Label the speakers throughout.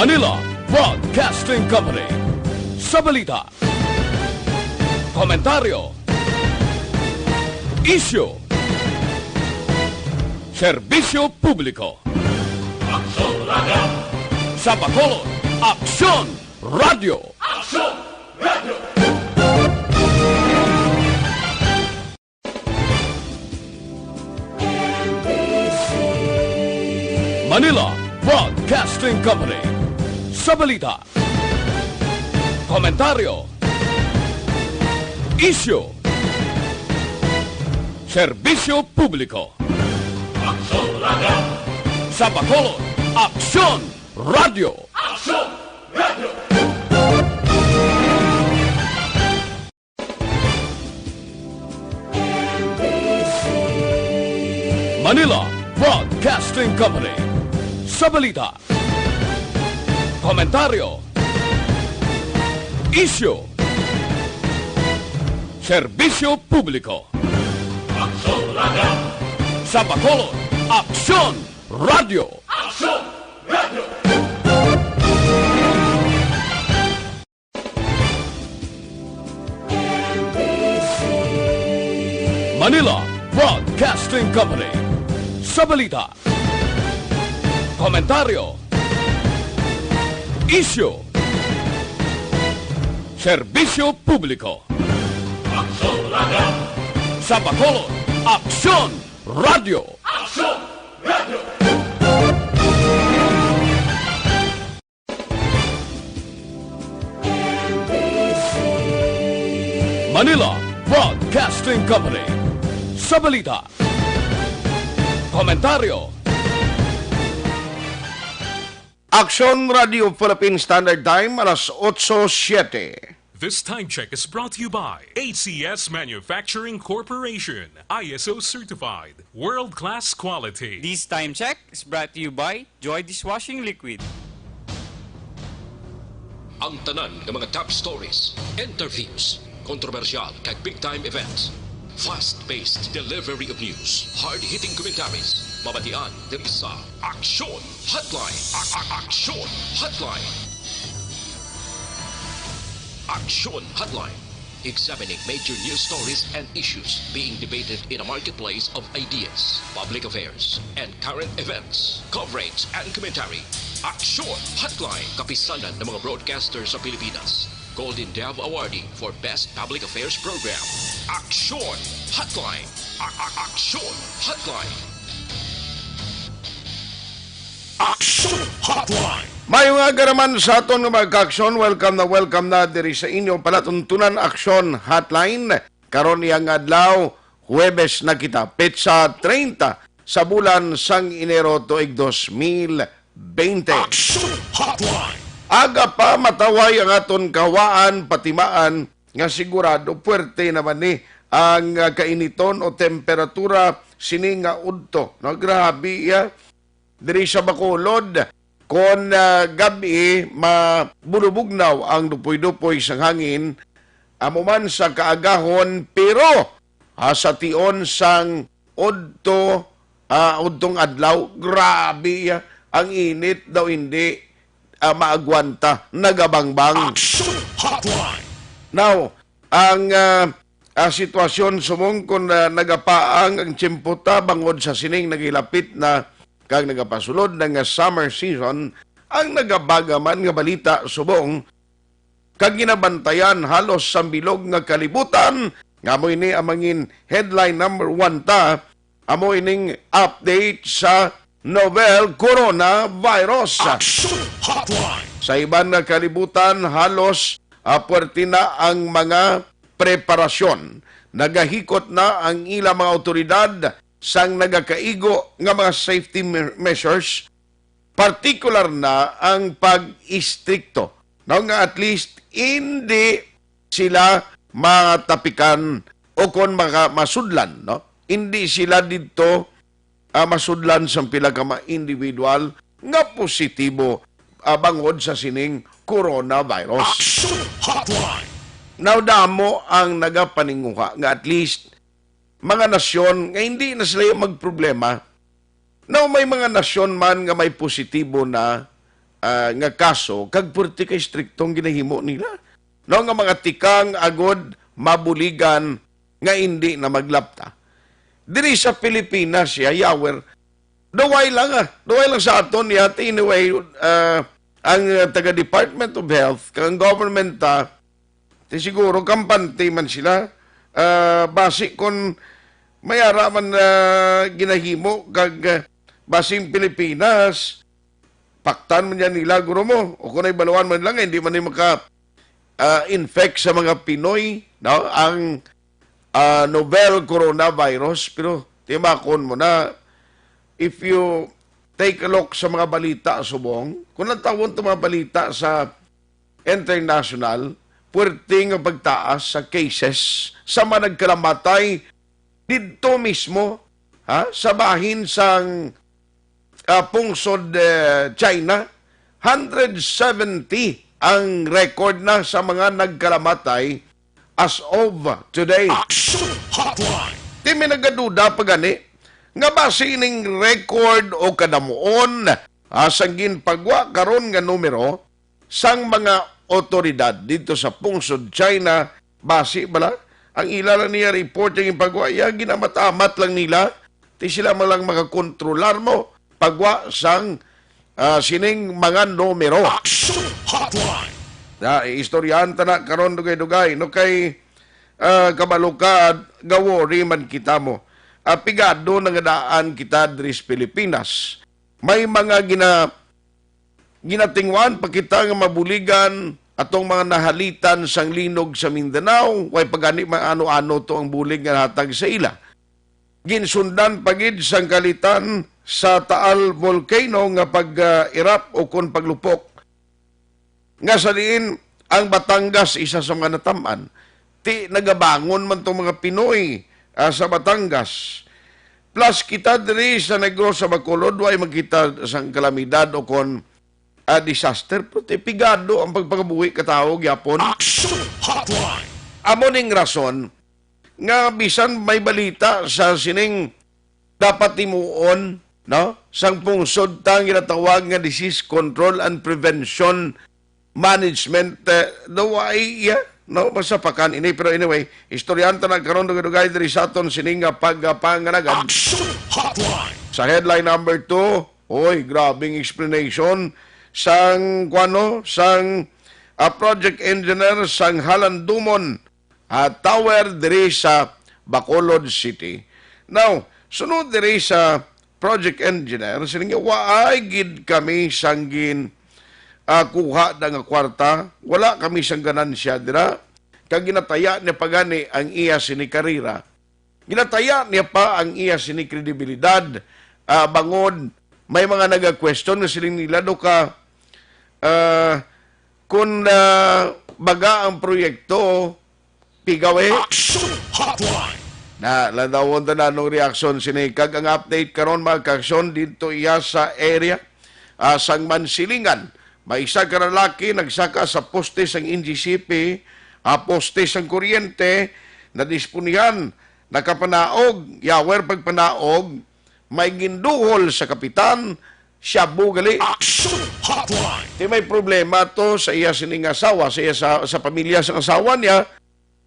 Speaker 1: Manila Broadcasting Company. Sa balita, komentaryo, isyu, serbisyo publiko.
Speaker 2: Aksyon Radio!
Speaker 1: Sa Bacolod, Aksyon Radio!
Speaker 2: Aksyon Radio!
Speaker 1: Manila Broadcasting Company. Sa balita, komentaryo, isyu, serbisyo publiko.
Speaker 2: Aksyon Radio!
Speaker 1: Sa Bacolod, Aksyon Radio!
Speaker 2: Aksyon Radio!
Speaker 1: Manila Broadcasting Company. Sa balita, komentaryo, isyu, serbisyo publiko.
Speaker 2: Aksyon Radio!
Speaker 1: Sa Bacolod, Aksyon Radio!
Speaker 2: Aksyon Radio!
Speaker 1: Manila Broadcasting Company. Sa balita, komentaryo, isyu, serbisyo publiko.
Speaker 2: Aksyon Radio!
Speaker 1: Sa Bacolod, Aksyon Radio!
Speaker 2: Aksyon Radio!
Speaker 1: Manila Broadcasting Company. Sa balita, komentaryo,
Speaker 3: Aksyon Radio Philippine Standard Time, alas 8:07.
Speaker 4: This time check is brought to you by ACS Manufacturing Corporation, ISO certified, world-class quality.
Speaker 5: This time check is brought to you by Joy Dishwashing Liquid.
Speaker 6: Ang tanan ng mga top stories, interviews, kontrobersyal kag big-time events, fast-paced delivery of news, hard-hitting commentaries, mabatian diri sa Aksyon Hotline. Aksyon Hotline. Aksyon Hotline. Examining major news stories and issues being debated in a marketplace of ideas, public affairs, and current events. Coverage and commentary. Aksyon Hotline. Kapisanan ng mga broadcasters sa Pilipinas. Golden Dove Awardee for Best Public Affairs Program. Aksyon Hotline. Aksyon Hotline.
Speaker 2: Aksyon Hotline!
Speaker 3: May mga garaman sa aton nga mag-aksyon, welcome na diri sa inyong palatuntunan Aksyon Hotline. Karon iyang adlaw, Huwebes na kita, petsa 30 sa bulan sang Enero tuig 2020.
Speaker 2: Aksyon Hotline!
Speaker 3: Aga pa mataway ang aton kawaan, patimaan, nga sigurado puwerte naman ni ang kainiton o temperatura sini nga udto. No, grabe ya. Diri sa Bacolod, kon gabi mabulubugnaw ang dupoy-dupoy sang hangin, amo man sa kaagahon, pero sa tion sang udtong adlaw, grabe ya. Ang init daw hindi maagwanta, nagabangbang.
Speaker 2: Aksyon Hotline!
Speaker 3: Now, ang sitwasyon sumungkon na nagapaang ang tiyemputa bangod sa sining nagilapit na kag nagapasulod na nga summer season, ang nagabagaman nga balita subong kag ginabantayan halos sa bilog nga kalibutan. Nga mo ini amangin headline number 1 ta, amo ining update sa novel coronavirus.
Speaker 2: Aksyon Hotline!
Speaker 3: Sa iban na kalibutan, halos puwerte na ang mga preparasyon. Nagahikot na ang ilang mga otoridad sang nagakaigo nga mga safety measures, particular na ang pag-istrikto. Now nga at least hindi sila matapikan o kon masudlan. No? Hindi sila dito masudlan sa pila ka mga individual nga positibo bangod sa sining coronavirus.
Speaker 2: Aksyon Hotline!
Speaker 3: Naudamo ang nagapaninguha nga at least mga nasyon nga hindi na sila magproblema. Now may mga nasyon man nga may positibo na nga kaso kag purti kay striktong ginahimo nila. No nga mga tikang agod mabuligan nga hindi na maglapta. Diri sa Pilipinas yawer duway lang sa aton yati anyway ang taga Department of Health kang government ti siguro kampante man sila basi kon mayara man ginahimo kag basing Pilipinas paktan man yan nila guro mo o kunay baluan man lang hindi man maka infect sa mga Pinoy no ang novel coronavirus pero timakon mo na if you take a look sa mga balita subong kung natawon to mga balita sa international puwerte nga pagtaas sa cases sa mga nagkalamatay dito mismo sa bahin sang pungsod China 170 ang record na sa mga nagkalamatay as of today.
Speaker 2: Action Hotline.
Speaker 3: Di may nagaduda pa gani nga base ining record o kadamuon sang ginpagwa karon nga numero sang mga otoridad dito sa pungsod China base bala ang ilala niya report yung pagwa ya ginamatamat lang nila ti sila man lang makakontrolar mo pagwa sang sining mga numero.
Speaker 2: Action Hotline.
Speaker 3: Istoryahan ta na karon dugay-dugay no kay kabalukad gawori man kita mo. Pigado nga daan kita diri sa Pilipinas. May mga ginatingwan pa kita nga mabuligan atong mga nahalitan sang linog sa Mindanao. Way pagani ano-ano to ang bulig nga hatag sa ila. Ginsundan pagid sang kalitan sa Taal Volcano nga pag-irap o kon paglupok. Nga sa diin, ang Batangas isa sa mga natamaan. Ti nagabangon man tong mga Pinoy sa Batangas. Plus kita diri sa Negros sa Bacolod, way magkita sang kalamidad o kon disaster. Pero ti pigado ang pagpagabuhi katao gyapon.
Speaker 2: Action Hotline.
Speaker 3: Amo ning rason nga bisan may balita sa sining dapat timuon no sang pungsod tang ginatawag nga disease control and prevention management daway no masapakan ini pero anyway istoryan ta nagkaron dugay diri sa aton sining pagpanganagan
Speaker 2: Action Hotline.
Speaker 3: sa headline number 2 oy grabing explanation sang sang project engineer sang Halandumon tower diri sa Bacolod City. Now, sunod diri sa project engineer, sininga waay gid kami sanggin kuha da nga kwarta, wala kami sang ganansya dira. Kag ginataya niya pagani ang iya sini karira. Ginataya niya pa ang iya sini kredibilidad bangod may mga naga-question nga siling nila do ka kung baga ang proyekto pigawe
Speaker 2: Action Hotline.
Speaker 3: ladawon ta na nung reaksyon sinikag ang update karon mga kaksyon dito iya sa area sang Mansilingan. May isa ka lalaki nagsaka sa poste sang NGCP, poste sang kuryente na dispunihan nakapanaog yawer pagpanaog may ginduhol sa kapitan siya bugali.
Speaker 2: Action Hotline.
Speaker 3: Di may problema to sa iya sining asawa, sa iya sa pamilya sang asawa niya.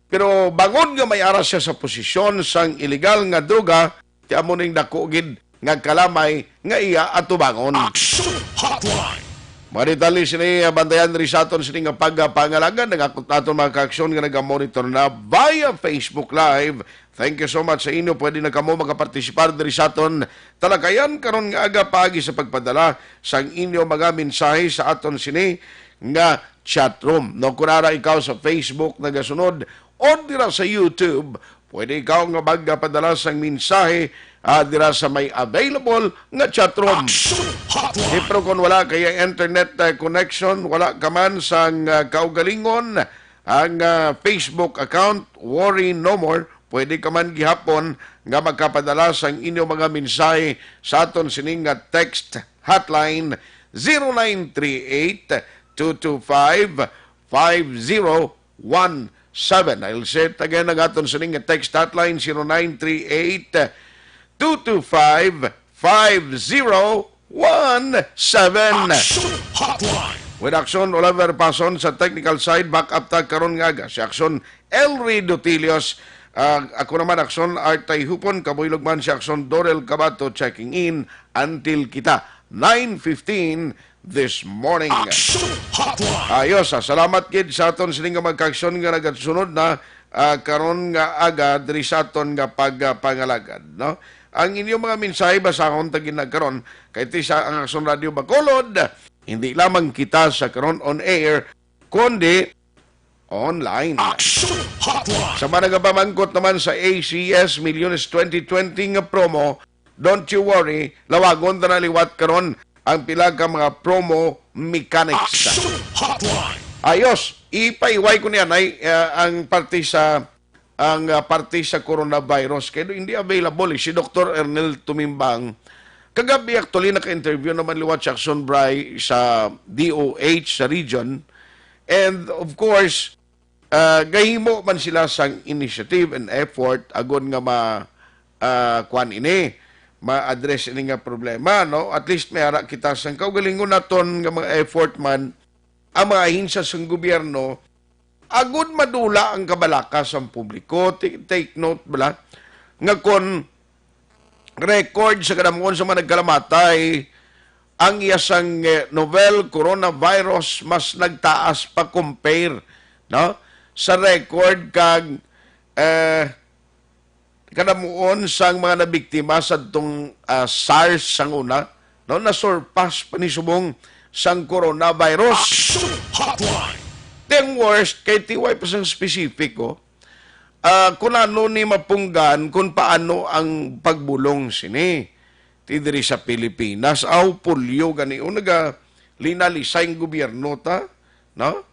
Speaker 3: Pero bangon nga may aras siya sa posisyon sang illegal nga droga, ti amo ning dako gid nga kalamay nga iya atubangon.
Speaker 2: Action Hotline.
Speaker 3: Mga detalye sini bantayan rin sa aton sini nga pagpangalagan ng aton mga kaaksyon nga nagamonitor na via Facebook Live. Thank you so much sa inyo. Pwede na kamo makapartisipar diri sa aton talakayan karon nga aga pagi sa pagpadala sang inyo mga mensahe sa aton sini nga chatroom. No kunara ikaw sa Facebook nagasunod o dira sa YouTube, pwede ikaw nga magpadala sang mensahe dira sa may available nga chatroom.
Speaker 2: Action Hotline.
Speaker 3: Pero kung wala kaya internet connection, wala ka man sang kaugalingon ang Facebook account, worry no more. Pwede ka man gihapon nga magkapadala sang inyo mga mensahe sa aton sining nga text hotline 0938-225-5017. I'll say it again ang aton sining nga text hotline 0938-225-5017.
Speaker 2: Action Hotline.
Speaker 3: With Action Oliver Pason sa technical side, back up tag karon nga aga. Si Action Elry Dutilios. Ako naman Action Artay Hupon. Kabuyog man si Action Dorel Cabato checking in until kita 9:15 this morning.
Speaker 2: Action Hotline.
Speaker 3: Ayos, salamat kid sa aton sining nga magka-action nga nagasunod na karon nga aga diri sa aton nga pagpangalagad, no? Ang inyong mga mensahe basahon tagin nagkaron kay ti sa ang Action Radio Bacolod. Hindi lamang kita sa karon on air kundi online.
Speaker 2: Action Hotline.
Speaker 3: Sa mga nagapamangkot naman sa ACS Millones 2020 nga promo, don't you worry, lawagon na liwat karon ang pila ka mga promo mechanics.
Speaker 2: Action Hotline.
Speaker 3: Ayos, ipaiway ko niyan ay ang parte sa coronavirus kaya hindi available si Dr. Ernel Tumimbang. Kagabi actually naka-interview naman liwat si Action Bray sa DOH sa region. And of course, gahimo man sila sang initiative and effort agon nga ma-address ini nga problema, no? At least may ara kita sang kaugalingon naton nga mga effort man ang mga ahinsya sang gobyerno agud madula ang kabalakas ang publiko. Take note bala nga kon record sa kadamon sa mga nagkalamatay ang iyasang novel coronavirus mas nagtaas pa compare, no, sa record kag kadamuon sang mga nabiktima sa itong SARS sang una, no, na surpass pa ni subong sang coronavirus.
Speaker 2: Action Hotline.
Speaker 3: Ang worst, kay tiway pa sang specifico, kung ano ni mapunggan, kung paano ang pagbulong sini. Tidiri sa Pilipinas, pulyo gani. O linalisay ang gobyerno ta, no?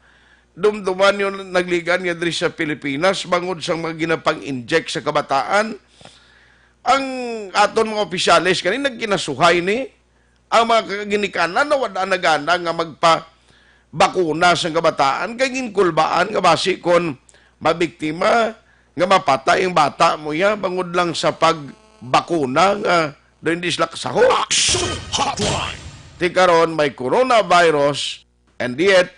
Speaker 3: Dumduman yung nagligan nga diri sa Pilipinas, bangod sang mga ginapang-inject sa kabataan. Ang aton mga opisyalis, kani nagkinasuhay ni, ang mga ginikanan na wala nagana nga bakuna sa kabataan, kay ginkulbaan nga basi kon mabiktima nga mapatay ang bata mo ya bangod lang sa pagbakuna nga doon di sila kasahod.
Speaker 2: Action Hotline.
Speaker 3: Di karon may coronavirus and yet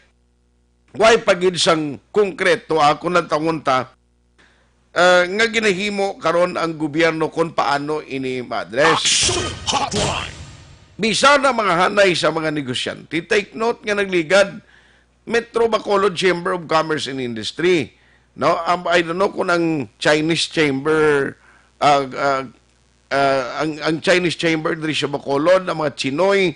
Speaker 3: why pagid sang konkreto ako nagtangunta nga ginahimo karon ang gobyerno kung paano ini ma-address.
Speaker 2: Action Hotline.
Speaker 3: Bisa na mga hanay sa mga negosyante. Take note nga nagligad Metro Bacolod Chamber of Commerce and Industry. No, I don't know kung ang Chinese Chamber ang Chinese Chamber diri sa Bacolod, ang mga Chinoy,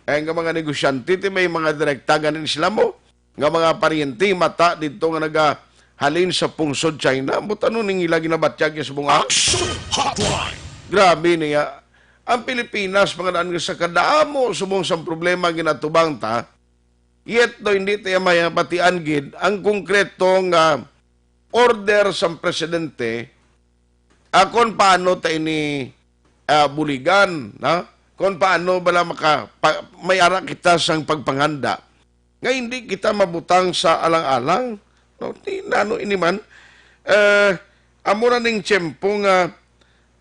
Speaker 3: ang mga negosyante may mga direkta ganin sila mo nga mga paryente mata dito nga nagahalin sa pungsod China. Mutano ning ila ginabatyag sa bunga.
Speaker 2: Action Hotline.
Speaker 3: Grabe niya. Ang Pilipinas, mga daan sa kadaamo, subong sa problema ginatubang ta, yet do hindi tayo may patian gid ang konkretong order sa presidente kung paano tayo ni buligan, na? Kung paano bala may ara kita sang pagpanghanda. Nga hindi kita mabutang sa alang-alang. No? Nano ini man, amura ning tiyempo nga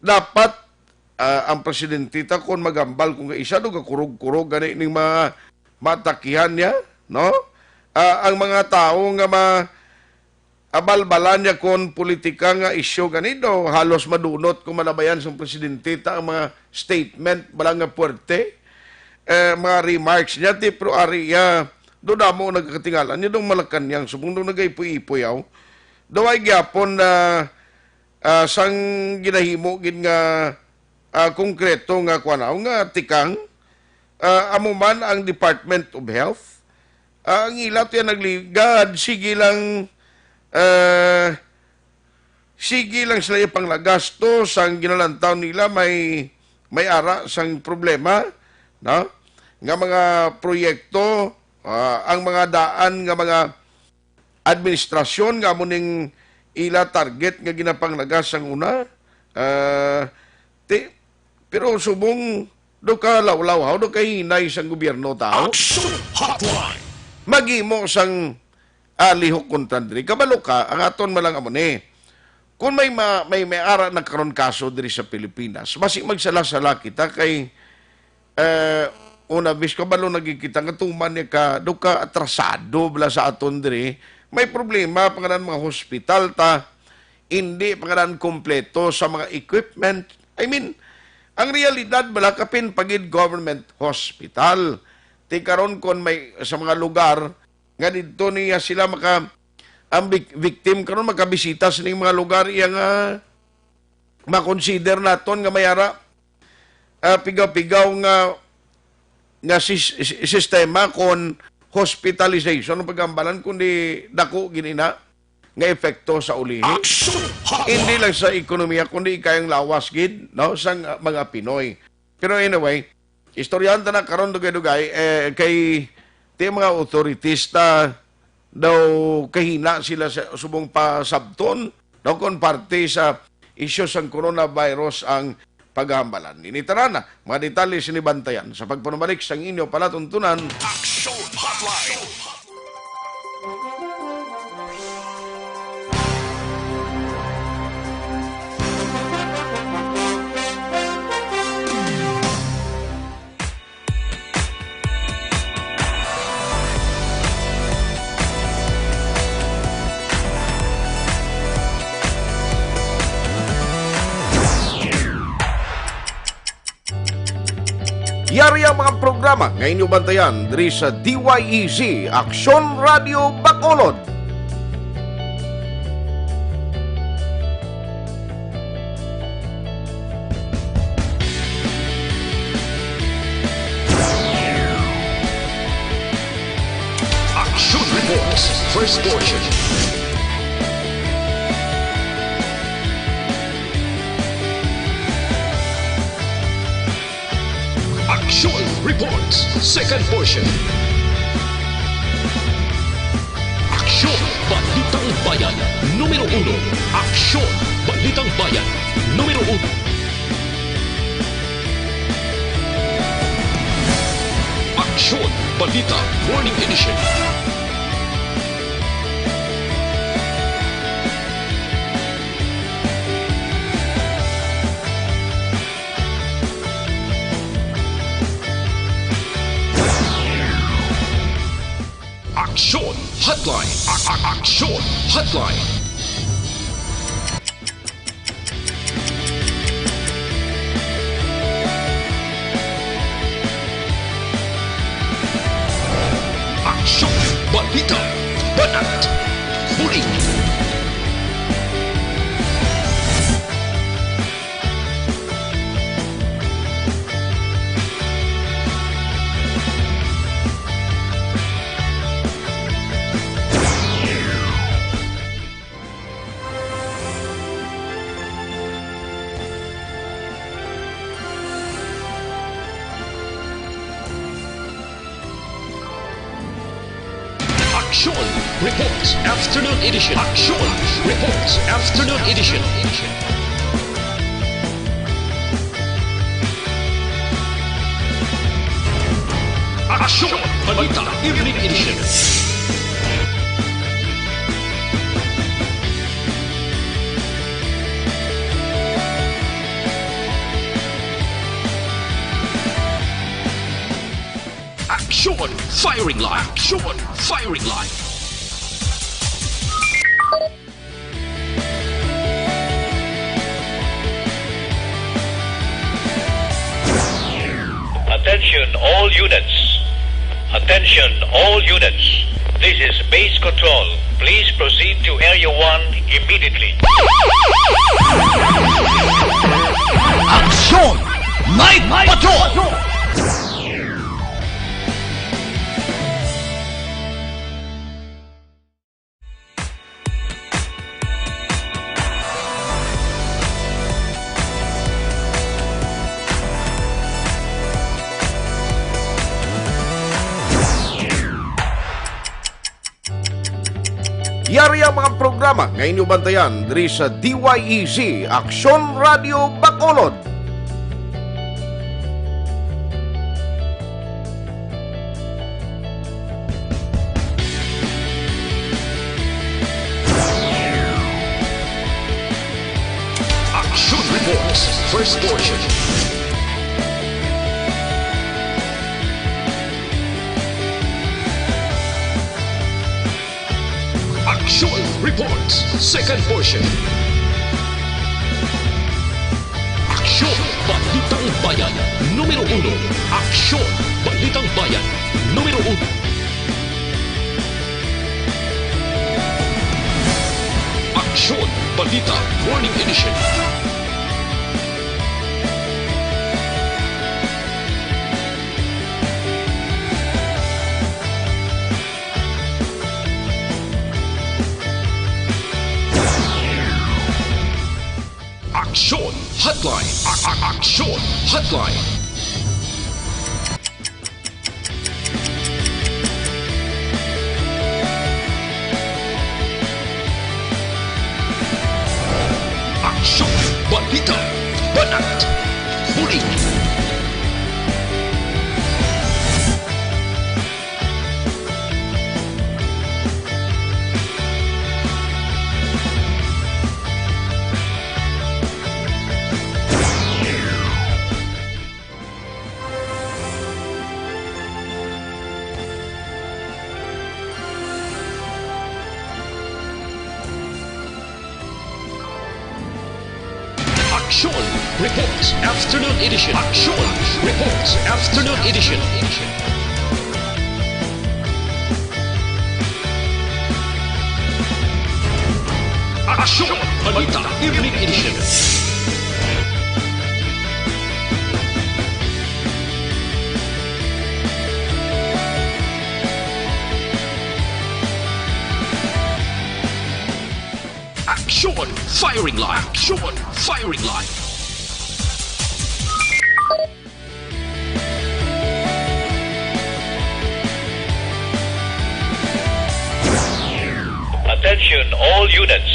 Speaker 3: dapat ang presidente ta kon magambal kung isa do kurog-kurog gani ning mga matakihan niya, no? Ang mga tao nga abalbalan niya kon politika nga isyu ganito halos madunot kung malabayan sa presidente ta ang mga statement bala nga puwerte, mga remarks niya ti pro ariya do damo nagkatingalan niya dong Malacanang subong dong nagaipoy-ipoyaw daway gyapon na sang ginahimo gid nga konkreto nga kuanaw nga tikang amo man ang Department of Health ang ila to nagligad sige lang sila yung panglagastos sang ginalantaw nila may ara sang problema, no? Nga mga proyekto ang mga daan nga mga administrasyon nga muning ila target nga ginapanglagas sang una pero subong do ka lawlaw do kay hinay sang gobyerno tao
Speaker 2: Action Hotline.
Speaker 3: magimo sang lihok kontandri kabalo ka ang aton malang amo ni kung may ara nagkaroon kaso diri sa Pilipinas basi magsala-sala kita kay una bis kabalo nagkikita nga tuman ni ka do ka atrasado bala sa aton diri, may problema pangalan mga hospital ta hindi pangalan kompleto sa mga equipment. I mean, ang realidad bala kapin pagid government hospital. Ti karon kon may sa mga lugar nga didto niya sila maka ang victim karon makabisita sa ning mga lugar iya nga ma-consider naton nga mayara pigaw-pigaw nga sistema kon hospitalization ng pagambalan kundi dako ginina nga epekto sa ulihi. Hindi lang sa ekonomiya kundi kayang lawas gid no sa mga Pinoy. Pero anyway, istoryan ta na karon dugay-dugay kay ti mga authorities ta daw kahina sila sa subong pasabton no kon parte sa isyu sang coronavirus ang paghambalan. Initaran na mga detalye sinibantayan sa pagpanumalik sang inyo palatuntunan.
Speaker 2: Action Hotline.
Speaker 3: Yari ang mga programa nga inyo bantayan diri sa DYEZ Aksyon Radio Bacolod.
Speaker 6: Action Reports, first portion. Action Reports, second portion. Action Balitang Bayan, numero 1. Action Balitang Bayan, numero 1. Action Balita Morning Edition. Action Hotline. Action Hotline. Action Balita Banat Huling. Action Reports Afternoon Edition. Action Reports Afternoon Edition. Action Balita Evening Edition. Action Firing Line. Action Firing Line.
Speaker 7: Attention all units. Attention all units. This is base control. Please proceed to Area 1 immediately.
Speaker 2: Action Night Patrol.
Speaker 3: Yari ang mga programa nga inyo bantayan diri sa DYEZ Aksyon Radio Bacolod.
Speaker 6: Action Reports, first portion. reports, second portion. Aksyon, Balitang Bayan, numero 1. Aksyon, Balitang Bayan, numero 1. Aksyon, Balita, Morning Edition. Aksyon, Hotline. Aksyon, Hotline. Aksyon, Balita, Banat, Huli. Aksyon, Reports, Afternoon Edition. Aksyon, Reports, Afternoon Edition. Aksyon, Balita, Evening Edition. Aksyon, Firing Line. Aksyon, Firing Line.
Speaker 7: Attention all units.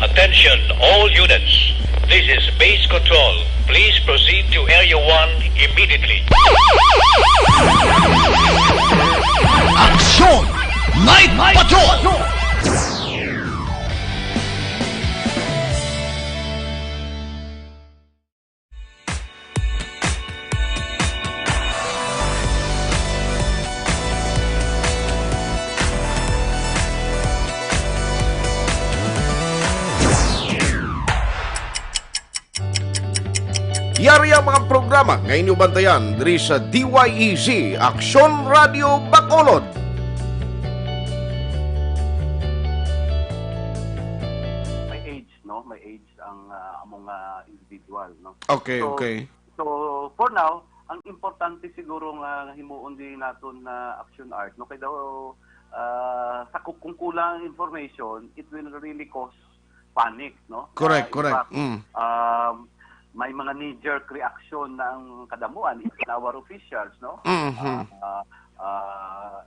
Speaker 7: Attention all units. This is base control. Please proceed to Area 1 immediately.
Speaker 2: Aksyon! Night Patrol!
Speaker 3: Yari ang mga programa ngayon yung bantayan diri sa DYEZ Aksyon Radio Bacolod.
Speaker 8: May age, no? May age ang among individual, no?
Speaker 3: Okay,
Speaker 8: So,
Speaker 3: okay.
Speaker 8: So for now, ang importante siguro nga himuon din naton na action art, no? Kaya daw sa kung kulang information, it will really cause panic, no?
Speaker 3: Correct,
Speaker 8: In
Speaker 3: correct.
Speaker 8: fact, may mga knee-jerk reaction ng kadamuan, even our officials, no?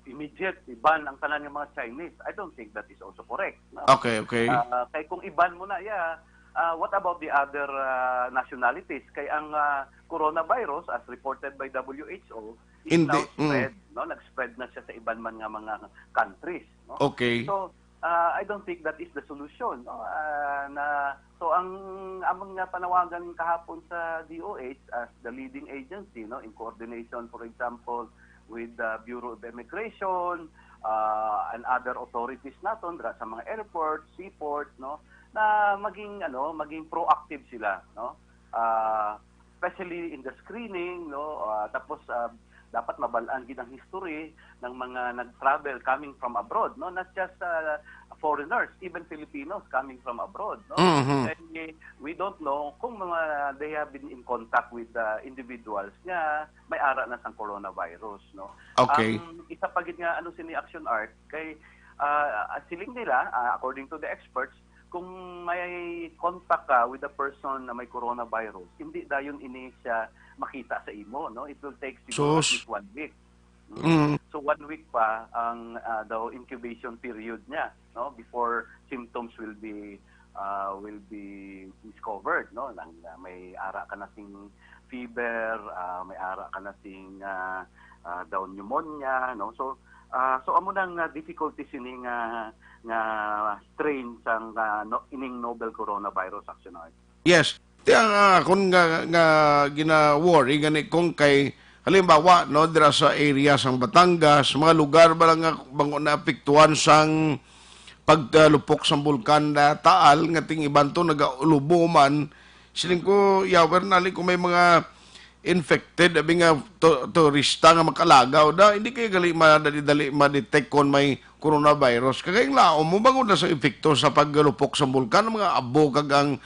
Speaker 8: Immediate iban ang tanan ng mga Chinese. I don't think that is also correct. No?
Speaker 3: Okay, okay.
Speaker 8: Kaya kung iban mo na, what about the other nationalities? Kaya ang coronavirus, as reported by WHO, is
Speaker 3: Hindi,
Speaker 8: now spread. No? Nag-spread na siya sa iban man nga mga countries. No?
Speaker 3: Okay.
Speaker 8: So, I don't think that is the solution. No? So, among nga panawagan kahapon sa DOH as the leading agency, no, in coordination, for example, with the Bureau of Immigration and other authorities naton sa mga airports, seaports, no, na maging proactive sila, no, especially in the screening, no, tapos dapat mabalaan gid ang history ng mga nag-travel coming from abroad, no, not just foreigners, even Filipinos coming from abroad, no. And we don't know kung mga they have been in contact with individuals nga may ara na sang coronavirus, no.
Speaker 3: Okay.
Speaker 8: Ang isa pa gid nga sini action art kay siling nila, according to the experts, kung may contact ka with a person na may coronavirus, hindi dayon ini siya makita sa imo, no. It will take siguro at least 1 week. So 1 week pa ang daw incubation period niya, no, before symptoms will be discovered, no. May ara ka na sing fever, may ara ka na sing daw pneumonia, no. So amo nang difficulties ini nga strain sang ining novel coronavirus action art.
Speaker 3: Yes. Tiyan kung nga gina-worry gani kung kay halimbawa no dira sa area sang Batangas, mga lugar ba lang nga bango na apektuhan sang paglupok sa bulkan na Taal nga ting iban to nagaulubo man siling ko yawer nali kung may mga infected abi nga turista nga makalagaw da hindi kay gali madali ma-detect kon may coronavirus kagay laom mo bangod na sa epekto sa paggalupok sa bulkan mga abo kag ang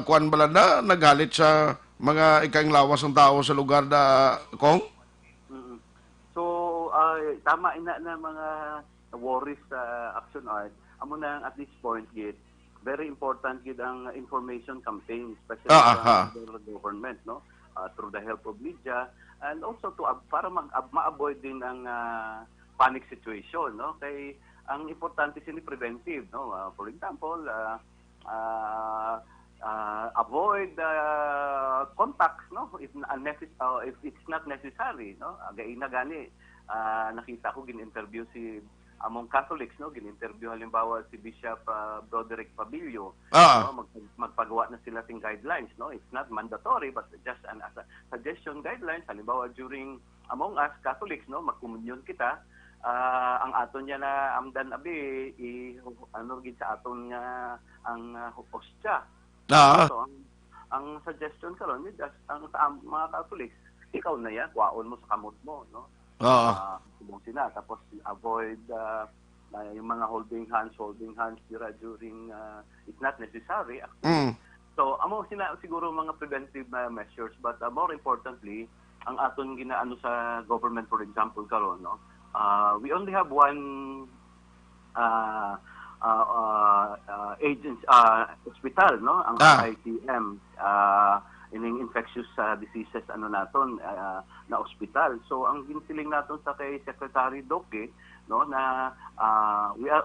Speaker 3: kuan balada nagalit sa mga ikang lawas ng tao sa lugar da kong.
Speaker 8: So, tama ina na mga worries sa Action Art. Amo na at this point, gid very important gid ang information campaign, especially from the government, no? Through the help of media, and also to para ma-avoid din ang panic situation, no? Kay ang importante sini preventive, no? For example, avoid contacts, no? If it's not necessary, no? Gaina gani nakita ko gin-interview si among Catholics, no? Gin-interview halimbawa si Bishop Broderick Pabilio, no? Magpagawa na sila ting guidelines, no? It's not mandatory but just as a suggestion guidelines halimbawa during among us Catholics, no? Magkomunyon kita, ang aton niya na amdan abi ano gid sa aton nga ang hostya. So, ang suggestion karon ni just ang sa mga Catholics, ikaw na yan, kwaon mo sa kamot mo, no? Subong sila, tapos avoid yung mga holding hands dira during it's not necessary actually. So amo sila siguro mga preventive measures, but more importantly ang aton ginaano sa government, for example karon, no? We only have one hospital, no? Ang ITM, ining infectious diseases ano naton na hospital. So ang ginsiling naton sa kay Secretary Doke, no, na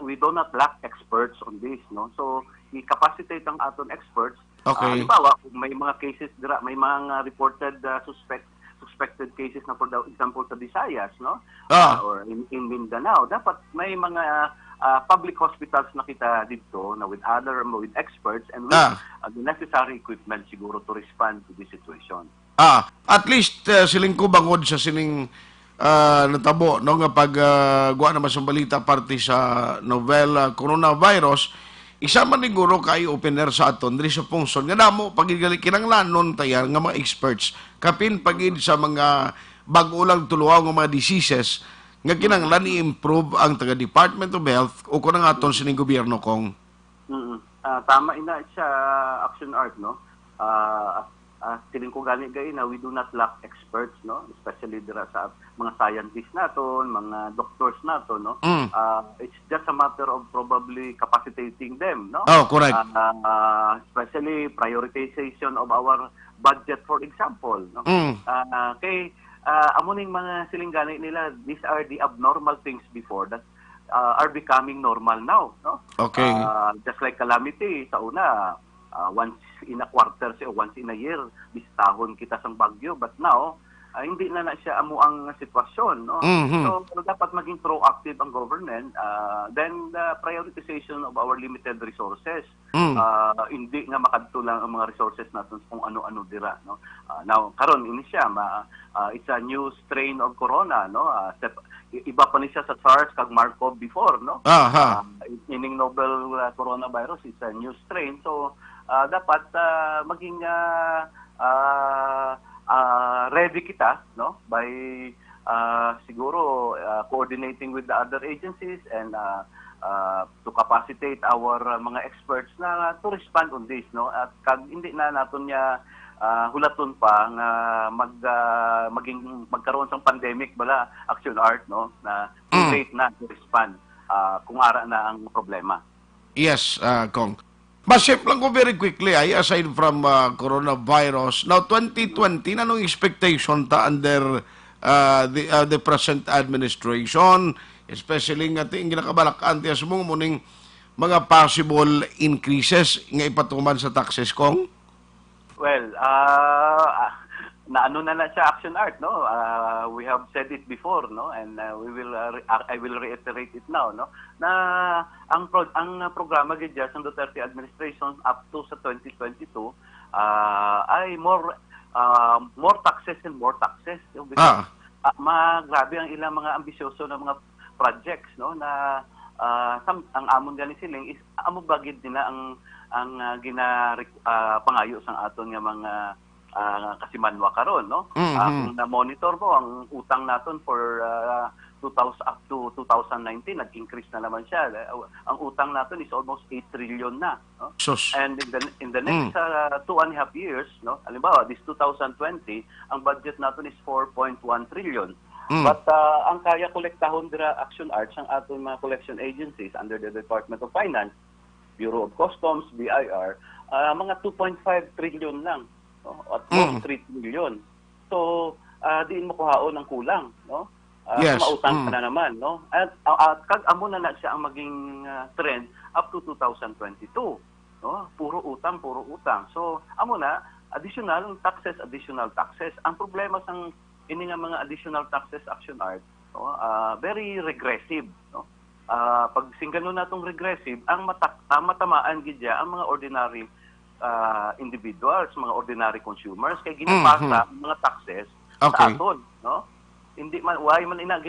Speaker 8: we do not lack experts on this, no? So i-capacitate ang aton experts. Halimbawa, kung may mga cases dira, may mga reported suspected cases na, for example sa Visayas, no? Or in Mindanao, dapat may mga public hospitals na kita dito na with experts and with the necessary equipment siguro to respond to this situation.
Speaker 3: At least siling ko bangod sa siling natabo, no, nga pag guwa naman sa balita parte sa novel coronavirus, isa man siguro kay opener sa aton diri sa pungson nga damo pagigali kinanglanon tayan nga mga experts kapin pagid sa mga bag-o lang tuluaw nga mga diseases nga kinanglan i-improve ang taga Department of Health o kung ang aton sining gobyerno kong.
Speaker 8: Tama ina siya, Action Art, no? Siling ko gani gay na we do not lack experts, no? Especially dira sa mga scientists naton, mga doctors naton, no? It's just a matter of probably capacitating them, no?
Speaker 3: Correct.
Speaker 8: Especially prioritization of our budget, for example, no? Kay amuning mga silinggani nila, these are the abnormal things before that are becoming normal now, no?
Speaker 3: Okay.
Speaker 8: Just like calamity sa una, once in a quarter o once in a year bisitahon kita sang bagyo, but now hindi na siya amo ang sitwasyon, no? So dapat maging proactive ang government, then the prioritization of our limited resources, hindi nga makadto lang ang mga resources natin kung ano-ano dira, no? Now karon ini siya it's a new strain of corona, no? Iba pa ni siya sa SARS kag Markov before, no? Ining novel coronavirus is a new strain, so dapat maging ready kita, no, by siguro coordinating with the other agencies and to capacitate our mga experts na to respond on this, no, at kag hindi na naton niya hulaton pa nga magkaroon sang pandemic bala, Action Art, no, na too late na to respond kung ara na ang problema.
Speaker 3: Yes, Kong. Masip lang ko very quickly, aside from coronavirus, now 2020, anong expectation ta under the present administration, especially nga ting ginakabalakan tiya sa muning mga possible increases nga ipatuman sa taxes, Kong?
Speaker 8: Well, naano na siya, Action Art, no? We have said it before, no? And I will reiterate it now, no? Na ang programa gid sa Duterte administration up to sa 2022 ay more taxes and more taxes. Grabe ang ilang mga ambisyoso na mga projects, no, na ang amon gani siling is amo bagid nila ang pangayo sang aton nga mga kasimanwa karon, no? Kung na-monitor mo ang utang naton for 2000 up to 2019 nag-increase na naman siya. Ang utang naton is almost 8 trillion na, no?
Speaker 3: Sus.
Speaker 8: And in the next 2.5 years, no? Halimbawa, this 2020, ang budget naton is 4.1 trillion. But ang kaya kolektahon dira Action Arts ang aton mga collection agencies under the Department of Finance, Bureau of Customs, BIR, mga 2.5 trillion lang, no? At 3 trillion. So, diin mo kuhaon ang kulang, no?
Speaker 3: Yes.
Speaker 8: Mautang ka na naman, no? At kag amo na siya ang maging trend up to 2022, no? Puro utang. So, amo na additional taxes. Ang problema sang ini nga mga additional taxes Action Art, no? Very regressive, no? Pag singganon natong regressive, ang matamaan gidya ang mga ordinary individuals, mga ordinary consumers kay ginapasa ang mga taxes sa aton, no? Hindi man man ina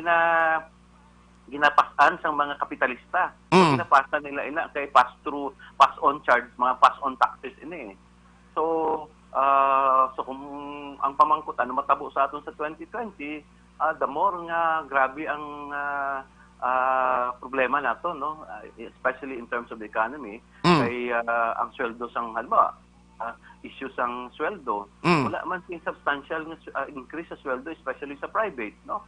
Speaker 8: ginapasan sang mga kapitalista. Ginapasa nila ina kay pass on charge, mga pass on taxes ini. So kung ang pamangkot ano matabo sa aton sa 2020, the more nga grabe ang problema nato, no? Especially in terms of the economy, kay ang sweldo sang halimbawa issues ang sweldo, wala man sing substantial nga increase sa sweldo, especially sa private, no?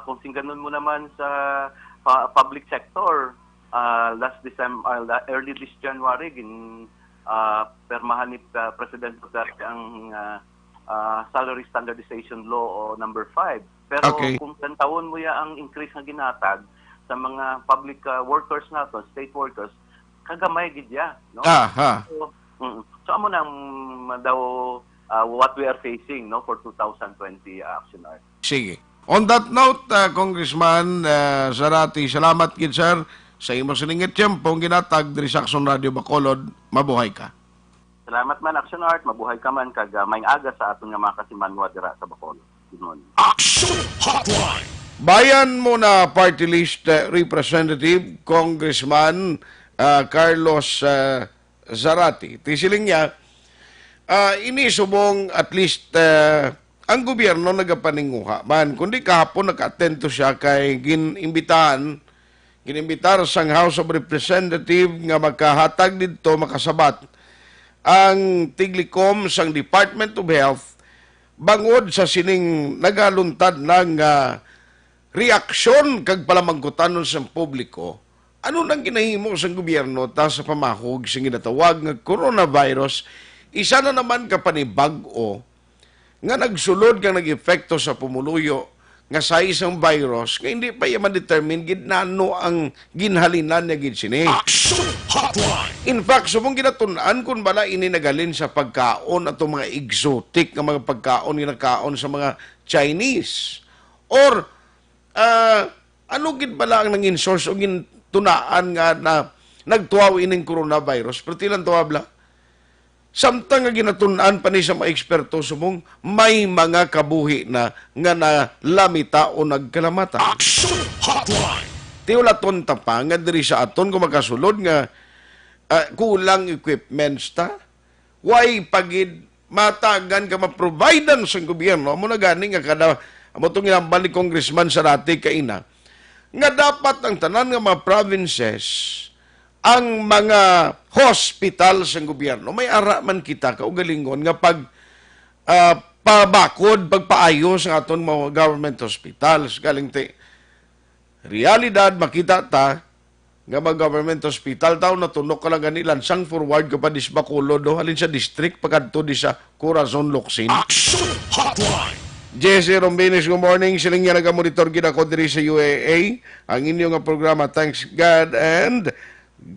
Speaker 8: Kung singganon mo naman sa public sector, last December, early this January, permahan ni President Duterte ang Salary Standardization Law o number 5. Pero kung tantawon mo ya ang increase nga ginatag sa mga public workers nato, state workers, kagamay gid ya, no? So amo nang daw what we are facing, no, for 2020 Action Art.
Speaker 3: Sige. On that note, Congressman Zarate, salamat gid sir sa imong siningit tiyempong ginatag diri sa Action Radio Bacolod. Mabuhay ka.
Speaker 8: Salamat man Action Art, mabuhay ka man kag may aga sa aton nga mga kasimanwa dira sa Bacolod. Good morning.
Speaker 2: Action Hotline.
Speaker 3: Bayan mo na party list representative Congressman Carlos Zarate. Tisiling niya, inisubong at least ang gobyerno nagapaninguha man. Kundi kahapon naka-attend to siya kay ginimbitar sang House of Representative nga magkahatag dito makasabat ang tiglikom sang Department of Health bangod sa sining nagaluntad ng reaksyon kag palamangkutanon sa publiko. Ano nang ginahimo sa gobyerno ta sa pamahog sa ginatawag nga coronavirus, isa na naman ka panibag-o nga nagsulod kang nag-epekto sa pumuluyo nga sa isang virus nga hindi pa yaman determine gid nano ang ginhalinan niya gid sini.
Speaker 2: Action Hotline.
Speaker 3: In fact, subong ginatun-an kung bala ini nagalin sa pagkaon ato mga exotic nga mga pagkaon ginakaon sa mga Chinese. Or ano gid bala ang nangin source o tunaan nga na nagtuaw ining coronavirus, pero tilang tuwabla. Samtang nga ginatunan pa ni sa mga eksperto sumong may mga kabuhi na nga nalamita o nagkalamata.
Speaker 2: Action Hotline.
Speaker 3: Tiulaton ta pa nga diri sa aton kung makasulod nga kulang equipments ta. Why pagid matagan ka ma-providean sa gobyerno mo na gani nga kada amo tong ilambal ni Congressman Zarate kaina nga dapat ang tanan nga mga provinces, ang mga hospital sa gobyerno, may ara man kita kaugalingon nga pabakod, pagpaayos ang aton mga government hospitals. Galing realidad, makita ta nga mga government hospital tao natunok ka lang ganilan sang forward ka pa dis Bacolod halin sa district pagkadto di sa Corazon Locsin.
Speaker 2: Action Hotline.
Speaker 3: Jesse Rombinis, good morning. Siling nga nagamonitor gina ko diri sa UAA. Ang inyong nga programa, thanks God and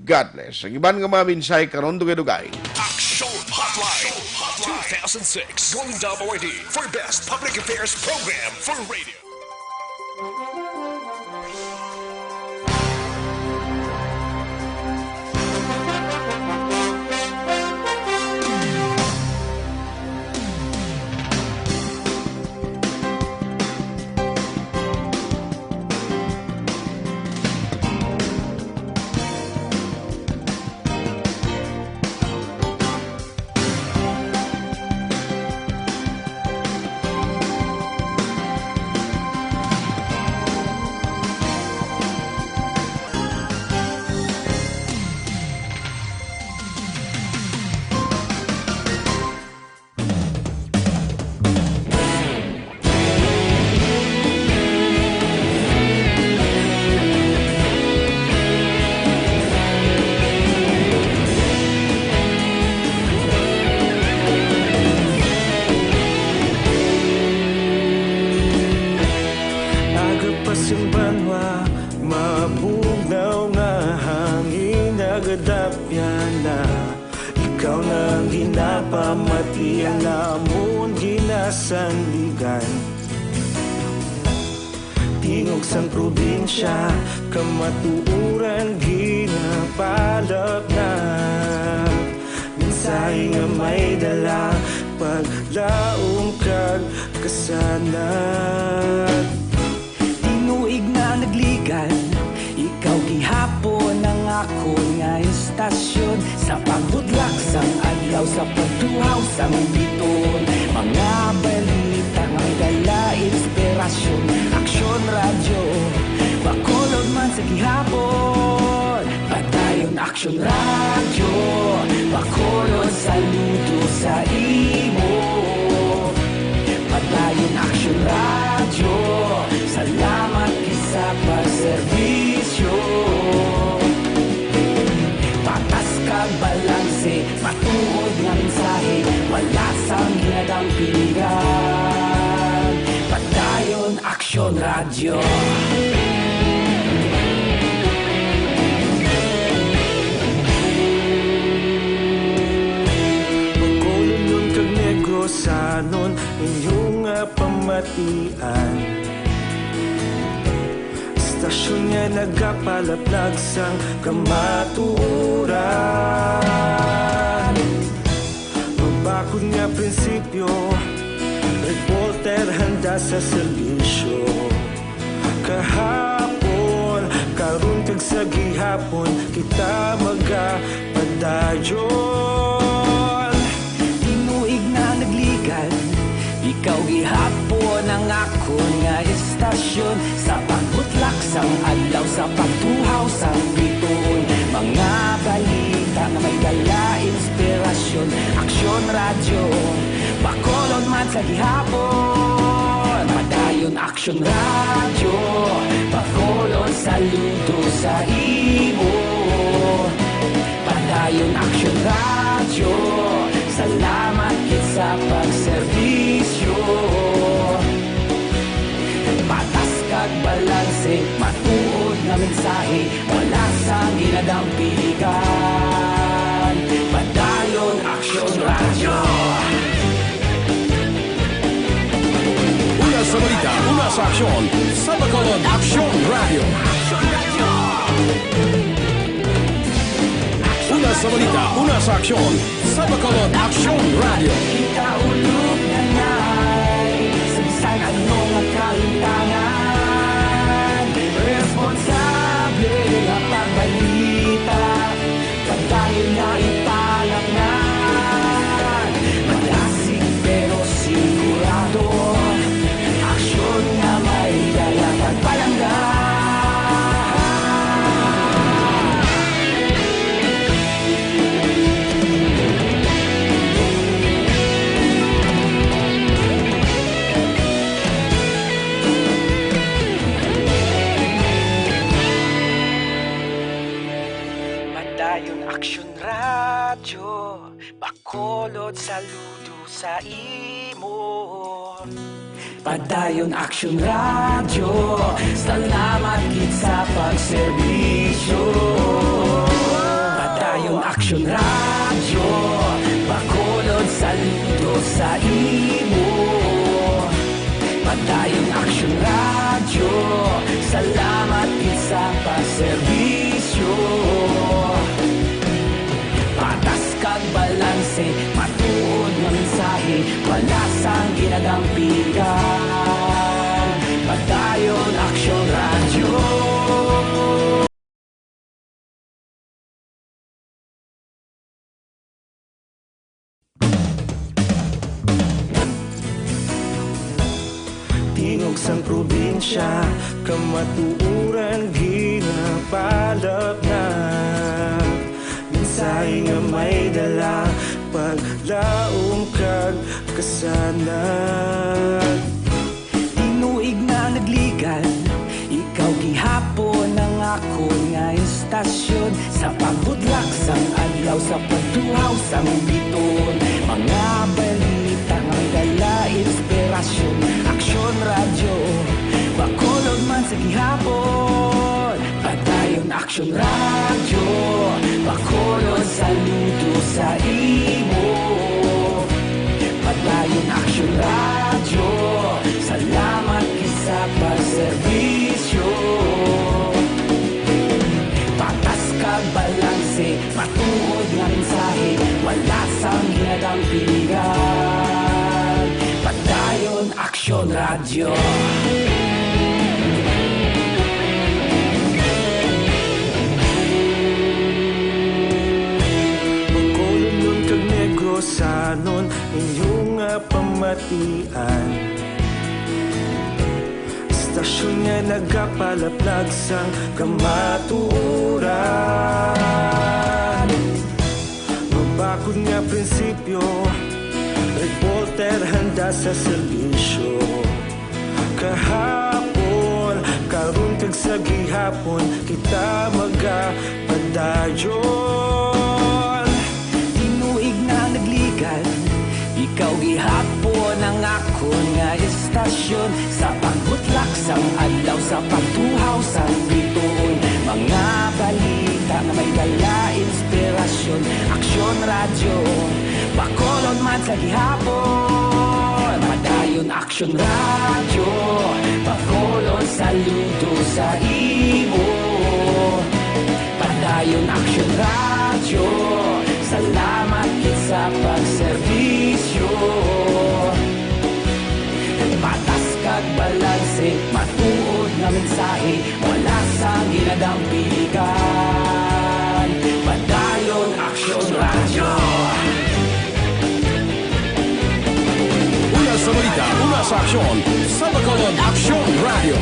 Speaker 3: God bless. Ang iban nga mga minsay karon dugay-dugay.
Speaker 2: Action Hotline. 2006 Golden Dove Award for Best Public Affairs Program for Radio.
Speaker 9: Ugnaw nga hangin nagadapyan na ikaw nang ginapamatian namon ginasandigan. Tingog sang probinsya kamatuuran ginapalap na minsay nga may dala paglaom kag kasanat.
Speaker 10: Tinuig na nagligan, ikaw gihapon ang ako nga istasyon sa pagbudlak sang adlaw sa pagtuhaw sang biton. Mga balita nga may dala inspirasyon, aksyon radyo bakolod man sa gihapon. Padayon aksyon radyo bakolod saludo sa imo. Padayon aksyon radyo, salamat sa pagserbisyo. Patas kag balanse, matuod nga mensahe, wala sang ginadang pilihan. Padayon aksyon radyo.
Speaker 9: Bacolod nun kag Negrosanon inyong pamatian. Stasyon nga nagapalaplag sang kamaturan. Mabakod nga prinsipyo, reporter handa sa serbisyo. Kahapon, karon kag sa gihapon, kita magapadayon.
Speaker 10: Tinuig na nagligan, ikaw gihapon ang ako nga istasyon sa pagbutlak sang adlaw sa pagtuhaw sang biton. Mga balita na may dala inspirasyon, aksyon radyo bakolod man sa gihapon. Padayon aksyon radyo bakolod saludo sa imo. Padayon aksyon radyo, salamat kit sa pagserbisyo. Patas kag balanse, matuod nga mensahe, wala sang ginadang pilihan. Padayon aksyon radyo.
Speaker 1: Una sa balita, una sa aksyon, sa Bacolod Aksyon Radio. Una sa balita, una sa aksyon, sa Bacolod Aksyon Radio.
Speaker 10: Ikaulog na ngay, sa bisan anong nga kalintangan. Responsable nga pagbalita, pagdayon na ipalangnan. Malasig pero sigurado, aksyon nga may dala pagpalanggan. Padayon aksyon radyo, bakolod saludo sa imo. Padayon aksyon radyo, salamat kit sa pagserbisyo. Padayon aksyon radyo, bakolod saludo sa imo. Padayon aksyon radyo, salamat kit sa pagserbisyo. Patas kag balanse, matuod nga mensahe, wala sang ginadang pilihan. Padayon aksyon radyo.
Speaker 9: Tingog sang probinsya kamatuuran ginapalap na minsay nga may dala paglaom kag kasanat.
Speaker 10: Tinuig na nagligan, ikaw gihapon ang ako nga istasyon sa pagbudlak sang adlaw sa pagtuhaw sang biton. Mga balita nga may dala inspirasyon, aksyon radyo bakolod man sa gihapon. Patay Action Radio, Bacolod, saludo sa imo. Padayon Action Radio, salamat kisa pagserbisyo. Patas kag balanse, matuod nga mensahe, wala sang ginadang pilihan. Padayon Action Radio.
Speaker 9: Sanon inyong pamatian, istasyon nga nagapalaplag sang kamatuoran. Mabakod nga prinsipyo, reporter handa sa serbisyo. Kahapon, karon kag sa gihapon, kita magapadayon.
Speaker 10: Ikaw gihapon ang akon nga istasyon, sa pagbutlak sang adlaw, sa pagtuhaw sang bituon. Mga balita nga may dala inspirasyon. Action Radio, Bacolod man sa gihapon. Padayon Action Radio, Bacolod, saludo sa imo. Padayon Action Radio, salamat sa pagserbisyo. Patas kag balanse, matuod nga mensahe, wala sang ginadang pilihan. Padayon Action Radio.
Speaker 1: Una sa balita, una sa aksyon, sa Bacolod Action Radio.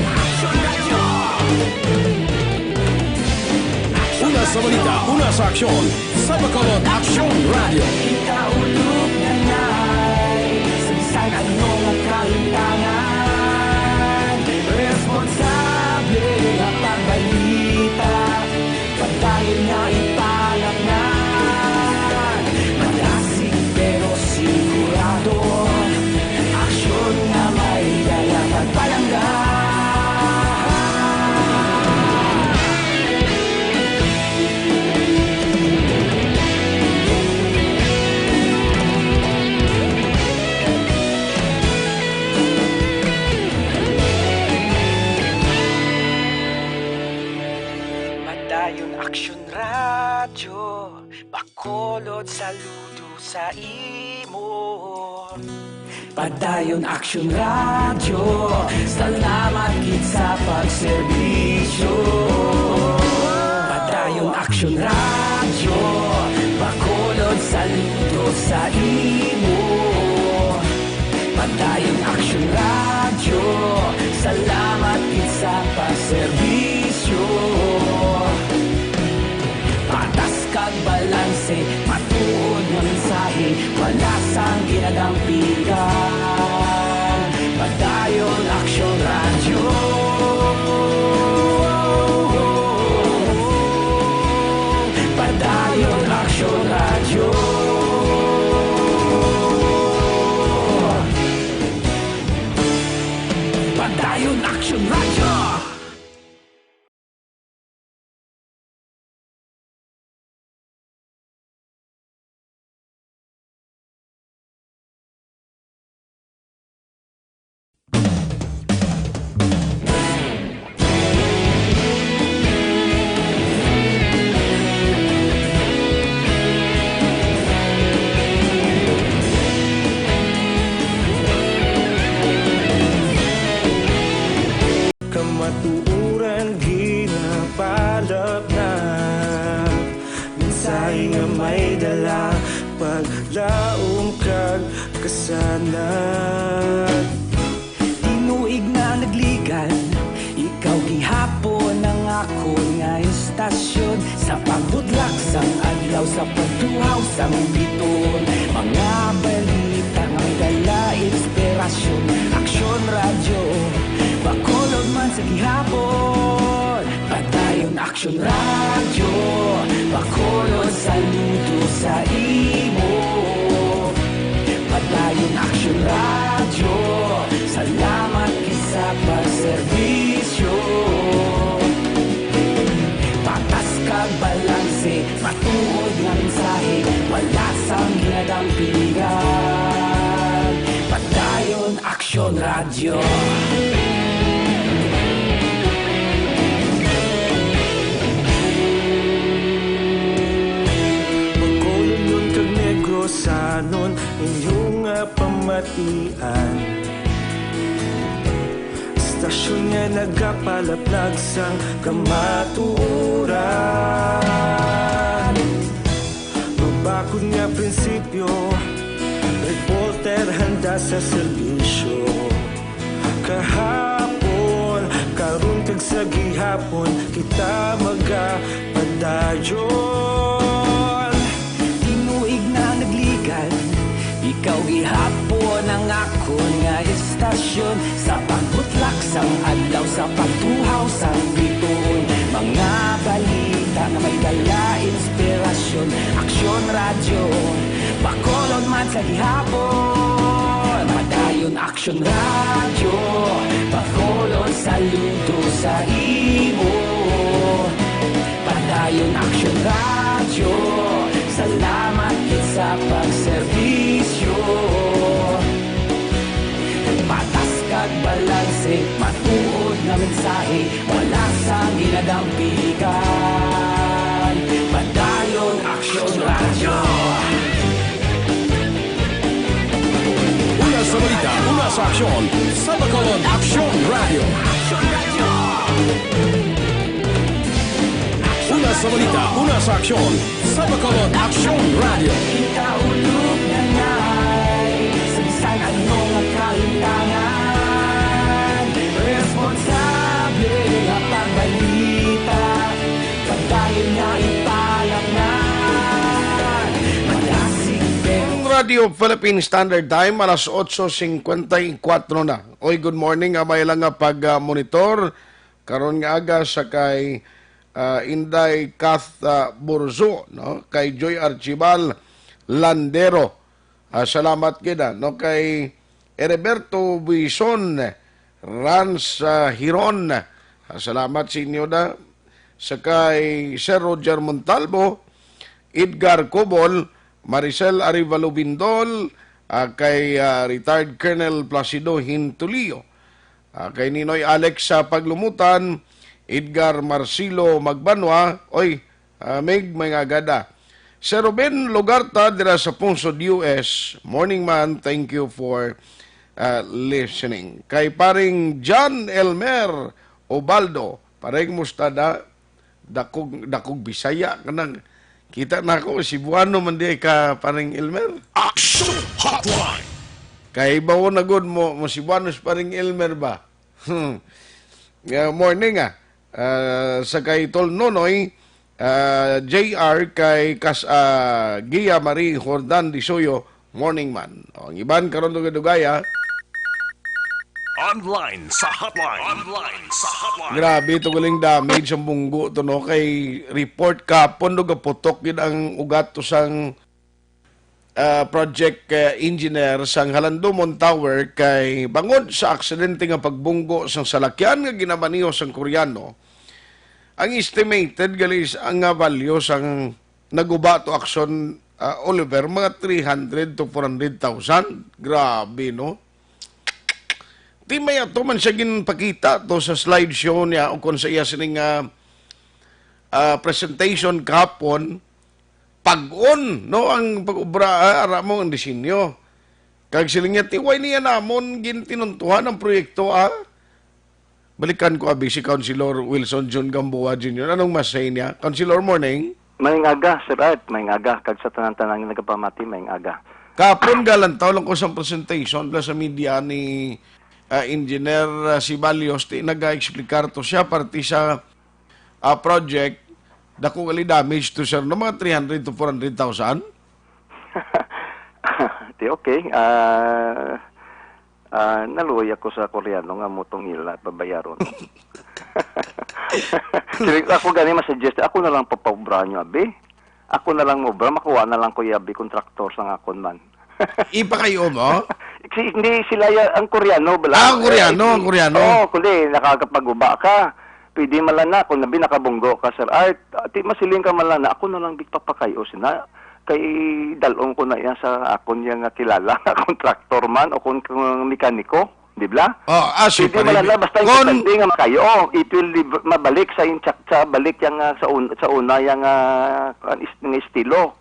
Speaker 1: Una sa balita, una sa aksyon, sa Bacolod Action Radio.
Speaker 10: Ikaulog na na'y sabisan ano nga kahintangan. Responsable nga pagbalita, padayon nga ipalaknan. Malasig pero sigurado, aksyon nga may dala pagpalanggan. Action Radio, Bacolod, saludo sa imo. Padayon Action Radio, salamat gid sa pagserbisyo. Padayon Action Radio, Bacolod, saludo sa imo. Padayon Action Radio, salamat gid sa pagserbisyo. Patas kag balanse, matuod nga mensahe, wala sang ginadang pilihan. Padayon Action Radio. Padayon Action Radio. Padayon Action Radio.
Speaker 9: Kamatuuran ginapalap na mensahe nga may dala paglaom kag kasanad.
Speaker 10: Tinuig na nagligan, ikaw gihapon ang akon nga istasyon, sa pagbudlak sang adlaw, sa pagtuhaw sang bituon. Mga balita nga may dala inspirasyon. Action Radio, Bacolod man sa gihapon. Padayon Action Radio, Bacolod, saludo sa imo. Padayon Action Radio, salamat kisa pagserbisyo. Patas kag balanse, matuod nga mensahe, wala sang ginadampigan. Padayon Aksyon Radio.
Speaker 9: Magkulong nun kag negro sanon inyong pamatian. Stasyon nga nagapalaplag sang kamaturan. Mabakod nga prinsipyo, reporter handa sa serbisyo. Kahapon, karon kag sa gihapon, kita magapadayon.
Speaker 10: Tinuig na naglikan, ikaw gihapon ang akon nga istasyon. Sa pagbutlak sang adlaw, sa pagtuhaw sang bituon, mga balita na may dala inspirasyon. Aksyon Radio, bakolon man sa gihapon. Padayon Aksyon Radio, bakolon saludo sa imo. Padayon Aksyon Radio, salamat kit sa pagserbisyo. Patas kag balanse, matuod na mensahe, wala sang ginadampigan. Padayon Aksyon Radio.
Speaker 1: Una sa balita, una sa aksyon, sa Bacolod Aksyon Radio. Una sa balita, una sa aksyon, sa Bacolod Aksyon Radio.
Speaker 10: Kita ulog na ngay, sa bisan anong kalintangan. Responsable nga pagbalita, pagdayon nga ipalaknan. Malasig pero
Speaker 3: Radio Philippine Standard Time, alas 8:54 na. Oy, good morning. May lang nga pag-monitor. Karon nga aga sa kay Inday Kath Burzo, no? Kay Joy Archibal Landero. Salamat kita, no? Kay Heriberto Buison Rans Hiron. Salamat sa inyo na. Sa kay Sir Roger Montalvo, Edgar Cobol, Maricel Arivalo Bindol, kay retired Colonel Placido Hintulio, kay Ninoy Alex sa Paglumutan, Edgar Marcilo Magbanwa, oy, may nga gada. Sir Ruben Lugarta, dira sa Punsod, US, morning man, thank you for listening. Kay paring John Elmer Obaldo, paring mustada, dakog Bisaya, kanang kita na ako, Cebuano man di ka paring Elmer.
Speaker 2: Action Hotline.
Speaker 3: Kay bawo na good mo Cebuanos paring Elmer ba? Morning sa kay Tol Nonoy, JR kay Gia Marie Jordan Disoyo, morning man. O, ang iban karon dugay-dugaya.
Speaker 2: Online sa hotline. Online sa hotline.
Speaker 3: Grabe ito galing damage ang bunggo to, no? Kay report kapon do gaputok yun ang ugat to sang project engineer sang Halandomon Tower kay bangod sa aksidente nga pagbunggo sang salakyan nga ginabaniho sang Koreano. Ang estimated galis ang value sang naguba to action Oliver mga 300 to 400,000. Grabe, no? Di may ato man siya ginpakita to sa slideshow niya o kung sa iya sining presentation kapon pag-on, no, ang pag-ubra ara mo ang disenyo. Kag siling niya tiway niya namon gintinuntuhan ang proyekto balikan ko abi si Councilor Wilson John Gamboa Jr. Anong masay niya? Councilor, morning.
Speaker 8: May aga, Sir Ed, may aga. Kag sa tanan-tanan nga nagapamati, may aga.
Speaker 3: Kapon galantaw lang ko sa presentation plus sa media ni Engineer Sibalios, nag-explicar to siya parti sa project dako gali damage to sir no mga 300 to 400,000.
Speaker 8: Di okay. Naluoy ako sa Koreano nga motong ila pabayaron. Ako gani ma-suggest, ako na lang papabra nyo, abi. Ako na lang mo, bra, makuha na lang ko yabi kontraktor sa akon man.
Speaker 3: Ipa kayo mo?
Speaker 8: Hindi sila ang Koreano.
Speaker 3: Ang Koreano, ang Koreano.
Speaker 8: Oo, kundi nakakapag-uba ka. pwede malana kung nabi nakabunggo ka Sir Art, ti masiling ka malana, ako na lang bigpapakayo sina kay dalong ko na yan sa akon yang kilala nga kontraktor man o kung mekaniko, di ba?
Speaker 3: Si
Speaker 8: pwede malala basta yung nga makayo, it will mabalik sa balik yang sa una yang estilo.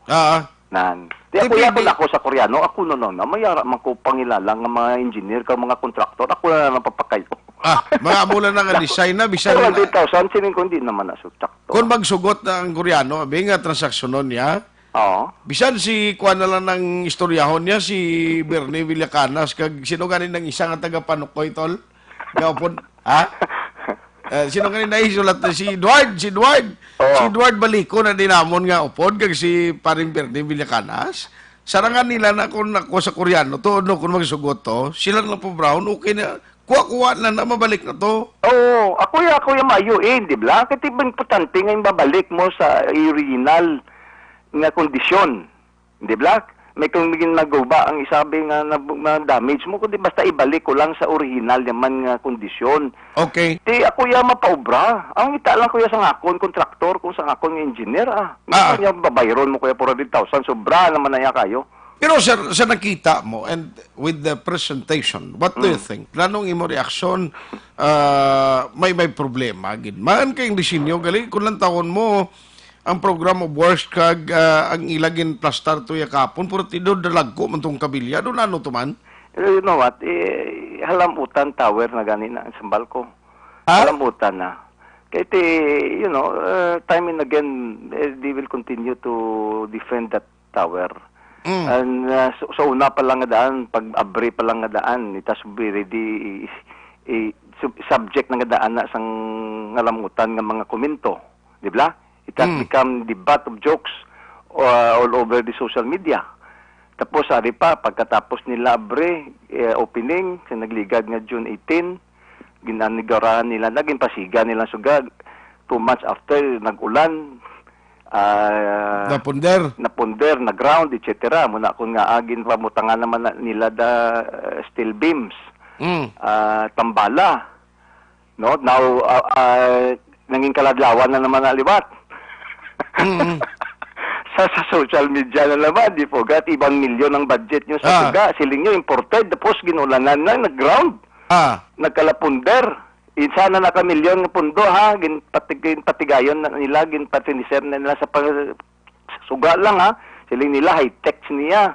Speaker 8: Nan. Di ako ako sa Koreano, ako no mayara man ko pangilala nga mga engineer ka mga kontraktor, ako na lang papakayo.
Speaker 3: Mga mula na nga design na, bisan na.
Speaker 8: 100,000, sining kundi naman nasubtak to.
Speaker 3: Kung magsugot na ang Koreano, abi nga transaksyonon niya, bisan si kuha na lang ng istoryahon niya, si Bernie Villacanas, kag sino ganin ng isang taga-panukoy, tol? Gawapon, sino ganin na isulat na si Edward. Si Edward Balico na dinamon nga upod, kag si paring Bernie Villacanas. Sarangan nila na kung ako sa Koreano to, no, kung magsugot to, sila na po Brown, okay na. Kuha na mabalik na to.
Speaker 8: Oo, ako yung mayuin, di ba? Kasi importante nga babalik mo sa original nga kondisyon. Di ba? May kung maging naguba ang isabi nga na damage mo, kundi basta ibalik ko lang sa original naman nga kondisyon.
Speaker 3: Okay.
Speaker 8: Di ako yung mapaubra. Ang ita lang kuya sa ngakon, kontraktor, kung sa ngakon nga engineer, Ngayon yung babayron mo kuya 400,000, sobra naman na kayo.
Speaker 3: Pero sir, sa nakita mo and with the presentation, what do you think? Planong imo reaksyon, may problema gid man kayong disenyo gali kun lang taon mo ang program of works kag ang ilagin plastar to yakapon puro tidod dalagko man tong kabilya do nano to man.
Speaker 8: You know what? Halamutan tower na gani na ang sambal ko. Halamutan na. Kaya time and again, they will continue to defend that tower. And so una pa lang nga daan, pag abri pa lang nga daan, itas be ready subject nga daan na sang ngalamutan nga mga komento, di ba? It has become the butt of jokes all over the social media. Tapos ari pa pagkatapos nila abri opening sa nagligad nga June 18, ginanigarahan nila naging pasiga nila sugad 2 months after nag-ulan.
Speaker 3: Napunder,
Speaker 8: na-ground, etc. Muna kung nga agin pa mutangan naman nila da steel beams, tambala. No? Now, nanging kaladlawan na naman aliwat. sa social media na naman, di po, gat ibang milyon ang budget nyo sa suga. Siling nyo, imported, tapos ginulanan na, nag-ground. Nagkalapunder. Sana naka-milyon nga pundo ha, patigayon na nila, ginpatiniser na nila sa suga lang ha. Siling nila high-tech niya.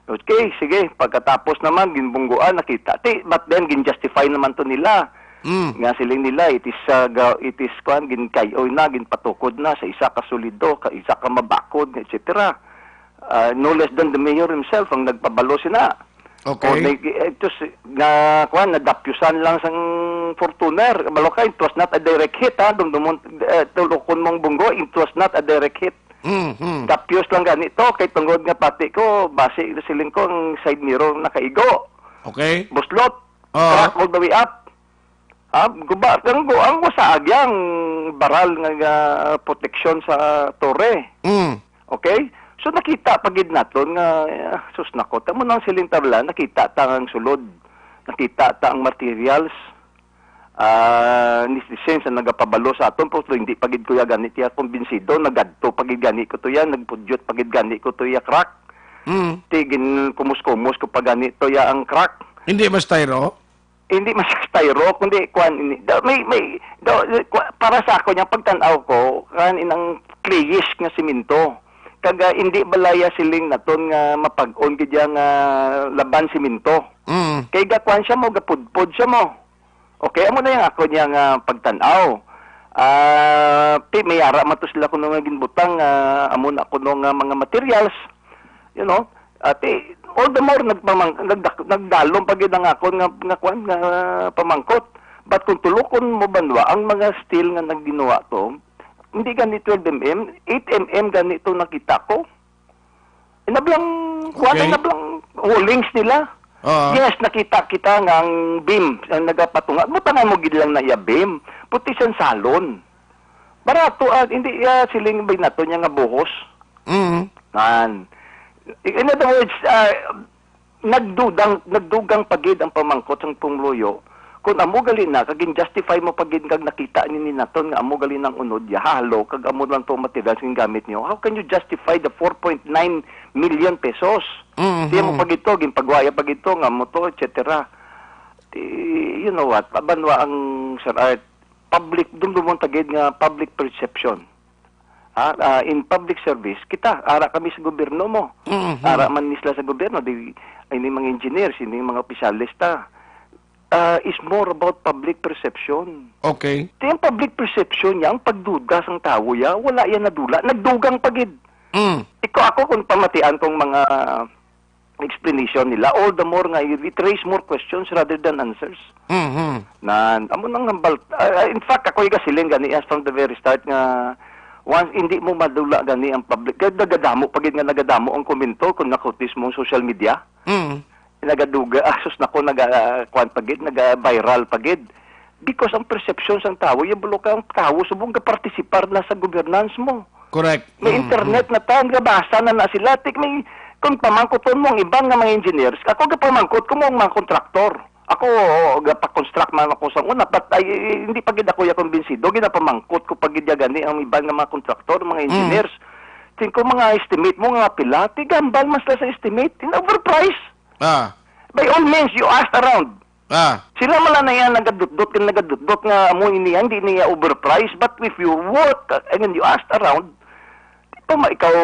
Speaker 8: Okay, sige, pagkatapos naman ginbungguan nakita. But then gin-justify naman to nila. Nga siling nila it is ginkayoy na, ginpatukod na sa isa ka solido, isa ka mabakod, etc. No less than the mayor himself ang nagpabalo sina.
Speaker 3: Okay.
Speaker 8: Ito nadapyusan lang sang Fortuner. Balokay, it was not a direct hit ha. Tulukon mong bunggo, it was not a direct hit. Dapyus lang ganito. Kay tungod nga pati ko, base siling ko ang side mirror nakaigo.
Speaker 3: Okay.
Speaker 8: Buslot. Crack all the way up. Ang wasagyang baral nga protection sa torre. Okay? So nakita pagid naton nga sus nako tamo nang siling tabla nakita ta ang sulod, nakita ta ang materials ni sense na nagapabalo sa aton pero hindi pagid ko ya ganit ya kumbinsido nagadto pagid gani ko to ya nagpudyot pagid gani ko to ya crack. Tigin kumus-kumus ko pag ganito ya ang crack.
Speaker 3: Hindi mas styro?
Speaker 8: Hindi mas styro kundi para sa ako nya pagtan-aw ko kan inang clayish nga simento. Kaga hindi balaya siling naton nga mapag-on gidya nga laban siminto. Kay gakwan siya mo, gapudpod siya mo. Okay, amo na yung ako niya nga pagtanaw. May ara mato sila kuno nga ginbutang amo na kuno nga mga materials. You know, all the more nagdalom pag ang ako nga kwan nga pamangkot. But kung tulukon mo banwa ang mga steel nga nagginawa to, hindi ganito 12 mm, 8 mm ganito nakita ko. Inablang, nablang holdings nila. Yes, nakita kita nga ang beam, ang nagapatunga. Mutangan mo gid lang na iya beam. Puti siyang salon. Barato, hindi siling bay nato niya nga buhos. In other words, nagdugang pagid ang pamangkot ng pumluyo kung amo gali na kagin justify mo pagin kag nakita ni naton nga amo gali nang unod ya halo kag amo lang to materials nga gamit niyo, how can you justify the 4.9 million pesos? Siya mo pagito ginpagwaya pagito nga mo to etc. You know what, abanwa ang Sir Art, public dumdumon tagid nga public perception. In public service kita ara kami sa gobyerno mo. Ara man nisla sa gobyerno di ini mga engineers, ini mga opisyalista. Is more about public perception.
Speaker 3: Okay.
Speaker 8: Yung public perception niya, ang pagduda sang tao ya, wala yan nadula. Nagdugang pagid. Ako kung pamatian kong mga explanation nila, all the more nga, it raise more questions rather than answers. Na, amo nang nambal. In fact, ako yung kasiling gani from the very start nga, once hindi mo madula gani ang public, nagadamo, pagid nga nagadamo ang komento kung nakotis mo social media. Nagaduga, asos na ko, nag-kwan pagid, nag-viral pagid. Because ang perception sang tao, yung bulo kang tao, subong ka-participar na sa governance mo.
Speaker 3: Correct.
Speaker 8: May internet na taon, gabasa na sila. May, kung pamangkoton mo ang ibang nga mga engineers, ako gapamangkot ko mo ang mga kontraktor. Ako, gapakonstruct man ako sa una, but hindi pagid ako yung kumbinsido, ginapamangkot ko pagid gani ang ibang nga mga kontraktor, mga engineers. Tingko mga estimate mo nga pila, tigambal mas la sa estimate, in-overprice. By all means, you asked around. Sila mala na yan, nagadudot nga mo iniya, hindi niya overpriced. But if you work, and you asked around, ikaw,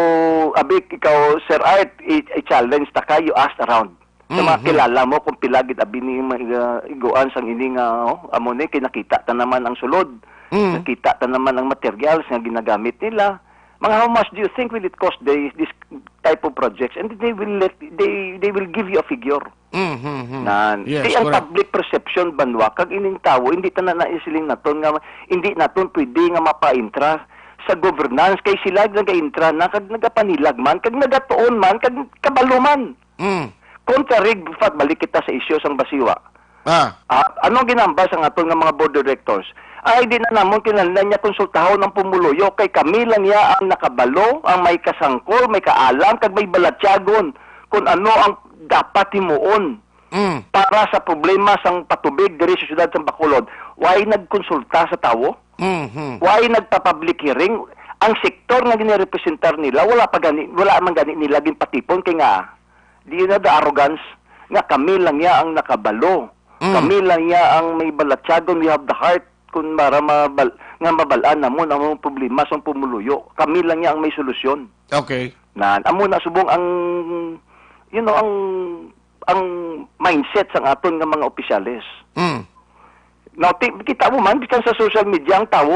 Speaker 8: Abik, ikaw, Sir Art, i-challenge ta ka, you asked around. Sa mga kilala mo, kung pilagit abi ni iguan sang ini nga, amo ni, kinakita ta naman ang sulod. Nakita ta naman ang materials nga ginagamit nila. Mga how much do you think will it cost this type of projects? And they will give you a figure.
Speaker 3: Yes,
Speaker 8: ang public perception banwa kag ining tawo hindi ta na naisiling naton nga hindi naton pwede nga mapaintra sa governance kay sila nagaintra na kag nagapanilag man kag nagatuon man kag kabaluman. Contrary fact balik kita sa issue sang basiwa. Ano ginambas ang aton nga mga board directors? Ay di na namon kinahanglan niya konsultahon ng pumuluyo kay kami lang niya ang nakabalo, ang may kasangkol, may kaalam, kag may balatyagon kung ano ang dapat himuon para sa problema sang patubig diri sa syudad sang Bacolod. Why nagkonsulta sa tawo? Why nagpa-public hearing? Ang sektor nga ginirepresentar nila wala man gani nila ginpatipon kay nga di na the arrogance nga kami lang niya ang nakabalo. Kami lang niya ang may balatyagon, we have the heart kung para nga mabalaan na mo ang problema sa pumuluyo. Kami lang niya ang may solusyon.
Speaker 3: Okay.
Speaker 8: Na amo na subong ang ang mindset sang aton nga mga opisyalis. Now, kita mo man bisan sa social media ang tawo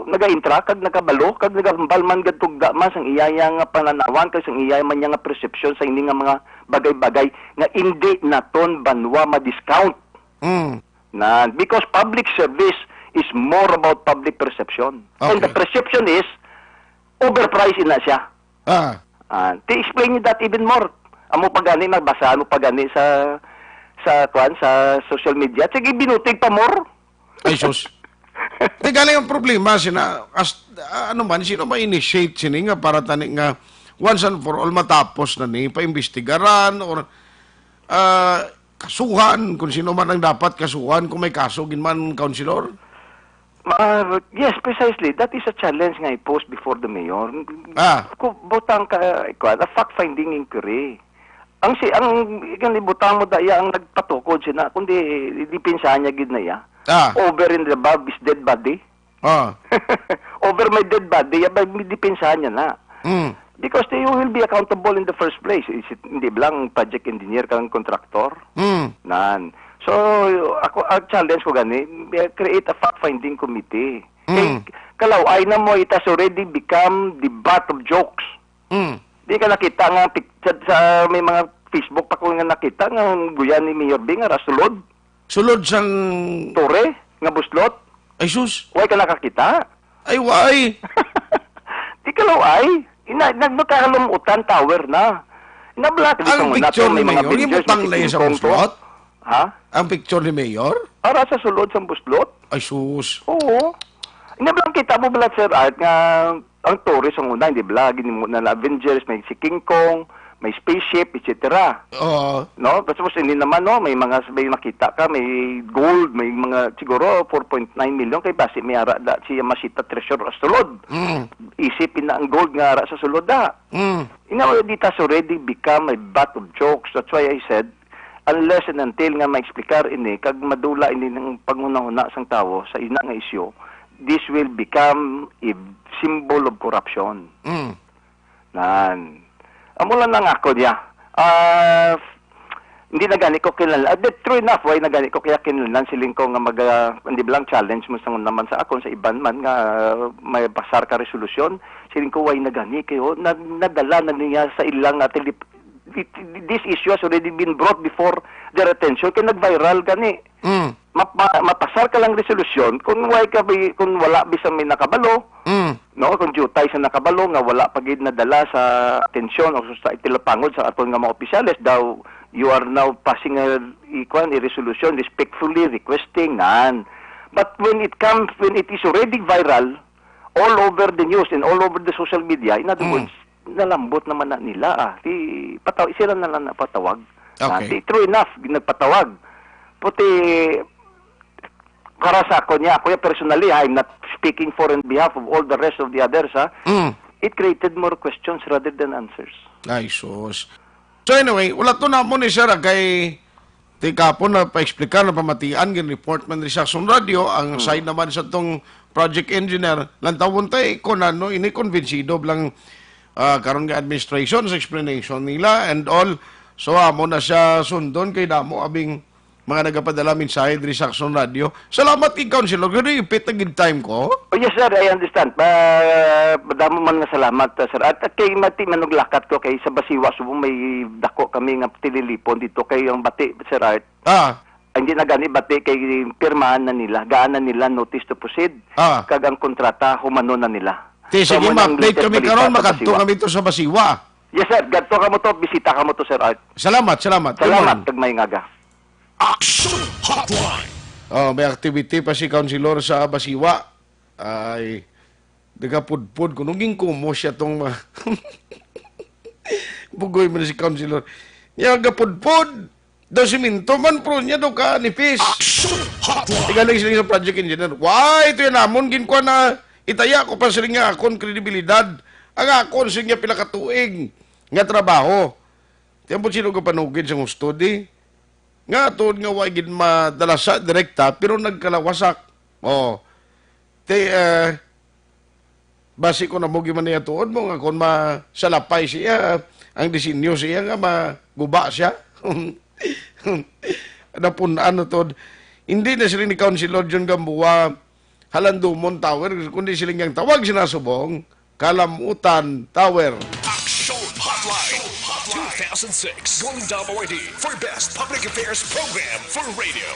Speaker 8: nagaintra kag nakabalo kag nagambal man gadtugda man sang iyaya nga pananawan kag sang iyaya man nga perception sa ini nga mga bagay-bagay nga hindi naton banwa ma-discount. Because public service is more about public perception.
Speaker 3: Okay.
Speaker 8: And the perception is overpriced na siya. To explain you that even more. Amo pagani nagbasa mo pagani sa social media. Sige binutig pa more.
Speaker 3: Ay sus. Di galing ang problema sina sino ba initiate sini nga para tani nga once and for all matapos na ni paimbestigaran or kasuhan kung sino man ang dapat kasuhan kung may kaso ginman councilor.
Speaker 8: Yes, precisely. That is a challenge nga i-post before the mayor. Kung butang ka, a fact-finding inquiry. Ang butang mo daya ang nagpatukod siya na, kundi dipinsahan niya gid na ya. Over in the above is dead body. Over my dead body, dipinsahan niya na. Because you will be accountable in the first place. Hindi lang project engineer kang contractor. So, ang challenge ko gani, create a fact-finding committee. Kalaway na mo, it has already become the butt of jokes. Di ka nakita nga sa may mga Facebook pa ko nga nakita nga guyan ni Mayor Bing nga sulod.
Speaker 3: Sulod sang
Speaker 8: Tore, nga buslot.
Speaker 3: Ay sus.
Speaker 8: Way ka nakakita?
Speaker 3: Ay why?
Speaker 8: Di kalaway. Nagkakalumutan tower na. Inablat
Speaker 3: ang picture ni Mayor, yung butang na sa buslot? Ang picture ni Mayor?
Speaker 8: Para sa sulod sa buslot.
Speaker 3: Ay sus.
Speaker 8: Oo. Inablang kita mo balat Sir Art nga ang Torres ang una, hindi ba? Na Avengers, may si King Kong,
Speaker 11: may spaceship, etc.
Speaker 3: Oo.
Speaker 11: No? Tapos hindi naman, no, may makita ka, may gold, may mga siguro 4.9 million kay basi may ara da siya masita treasure sa sulod. Isipin na ang gold nga ara sa sulod da. You know, it has already become a butt of jokes. That's why I said, unless and until nga ma-explicar ini, kag madula ini ng pangunahuna sang tao sa ina nga isyu, this will become a symbol of corruption. Nan. Amo lang nga ako niya. Hindi na gani ko kinala. True enough, why na gani ko kaya kinala siling ko nga hindi lang challenge mo naman sa akon sa iban man nga may pasar ka resolusyon. Siling ko why na gani kayo nadala na niya sa ilang this issue has already been brought before their attention kaya nag-viral gani. Mapasar ka lang resolusyon kung wala bisang may nakabalo. No, kung jutay sa nakabalo nga wala pagid nadala sa atensyon o sa itilapangod sa aton nga mga opisyales daw you are now passing a resolution respectfully requesting nan. But when it is already viral all over the news and all over the social media, in other words, nalambot naman na nila sila na lang napatawag.
Speaker 3: Okay.
Speaker 11: True enough, nagpatawag. Puti para sa ako niya, personally, I'm not speaking for on behalf of all the rest of the others, it created more questions rather than answers.
Speaker 3: Ay, sus. So anyway, wala to na mo ni Sir kay tikapon na pa-explicar na pamatian gin report man rin sa Action Radio ang side naman sa tong project engineer lantawon tay ko na no ini convincido lang karon nga administration sa explanation nila and all. So amo na siya sundon kay damo abing mga nagapadala mensahe diri sa Action Radio. Salamat kay Councilor. Gano'y ipit na time ko?
Speaker 11: Oh, yes, sir. I understand. Madamo man nga salamat, sir. At kay mati manuglakat ko kay sa Basiwa, subong may dako kami nga tililipon dito kay ang bati, sir Art. Hindi na gani bati kay pirmahan na nila. Gaan na nila notice to proceed. Kag ang kontrata, humano na nila.
Speaker 3: Sige, ma-update kami karon makanto kami to sa Basiwa.
Speaker 11: Yes, sir. Gadto ka mo to. Bisita ka mo to, sir Art.
Speaker 3: Salamat.
Speaker 11: Salamat. Kag may ngaga.
Speaker 2: Action Hotline.
Speaker 3: May activity pa si Councilor sa Basiwa. Ay, nagapudpud ko. Nunging kumo siya tong bugoy mo na si Councilor. Niya nagapudpud. Daw siminto man pro niya daw ka nipis.
Speaker 2: Action Hotline.
Speaker 3: Tigaling sila sa project engineer. Why, ito yan namon. Ginkwa na itaya ko pa sila nga akong kredibilidad. Ang akong sila nga pilakatuig. Nga trabaho. Tiyan po sino ka panugid sa gusto di. Nga tuod nga wagin madala sa direkta pero nagkalawasak. Basi ko na mo giman niya tuod mo nga kung masalapay siya ang disenyo siya nga maguba siya. Ano tuod. Hindi na sila ni Councilor John Gamboa Halandumon Tower kundi sila ngang tawag sinasubong Kalamutan Tower.
Speaker 2: 2006 Golden Dome Awardee for Best Public Affairs Program for Radio.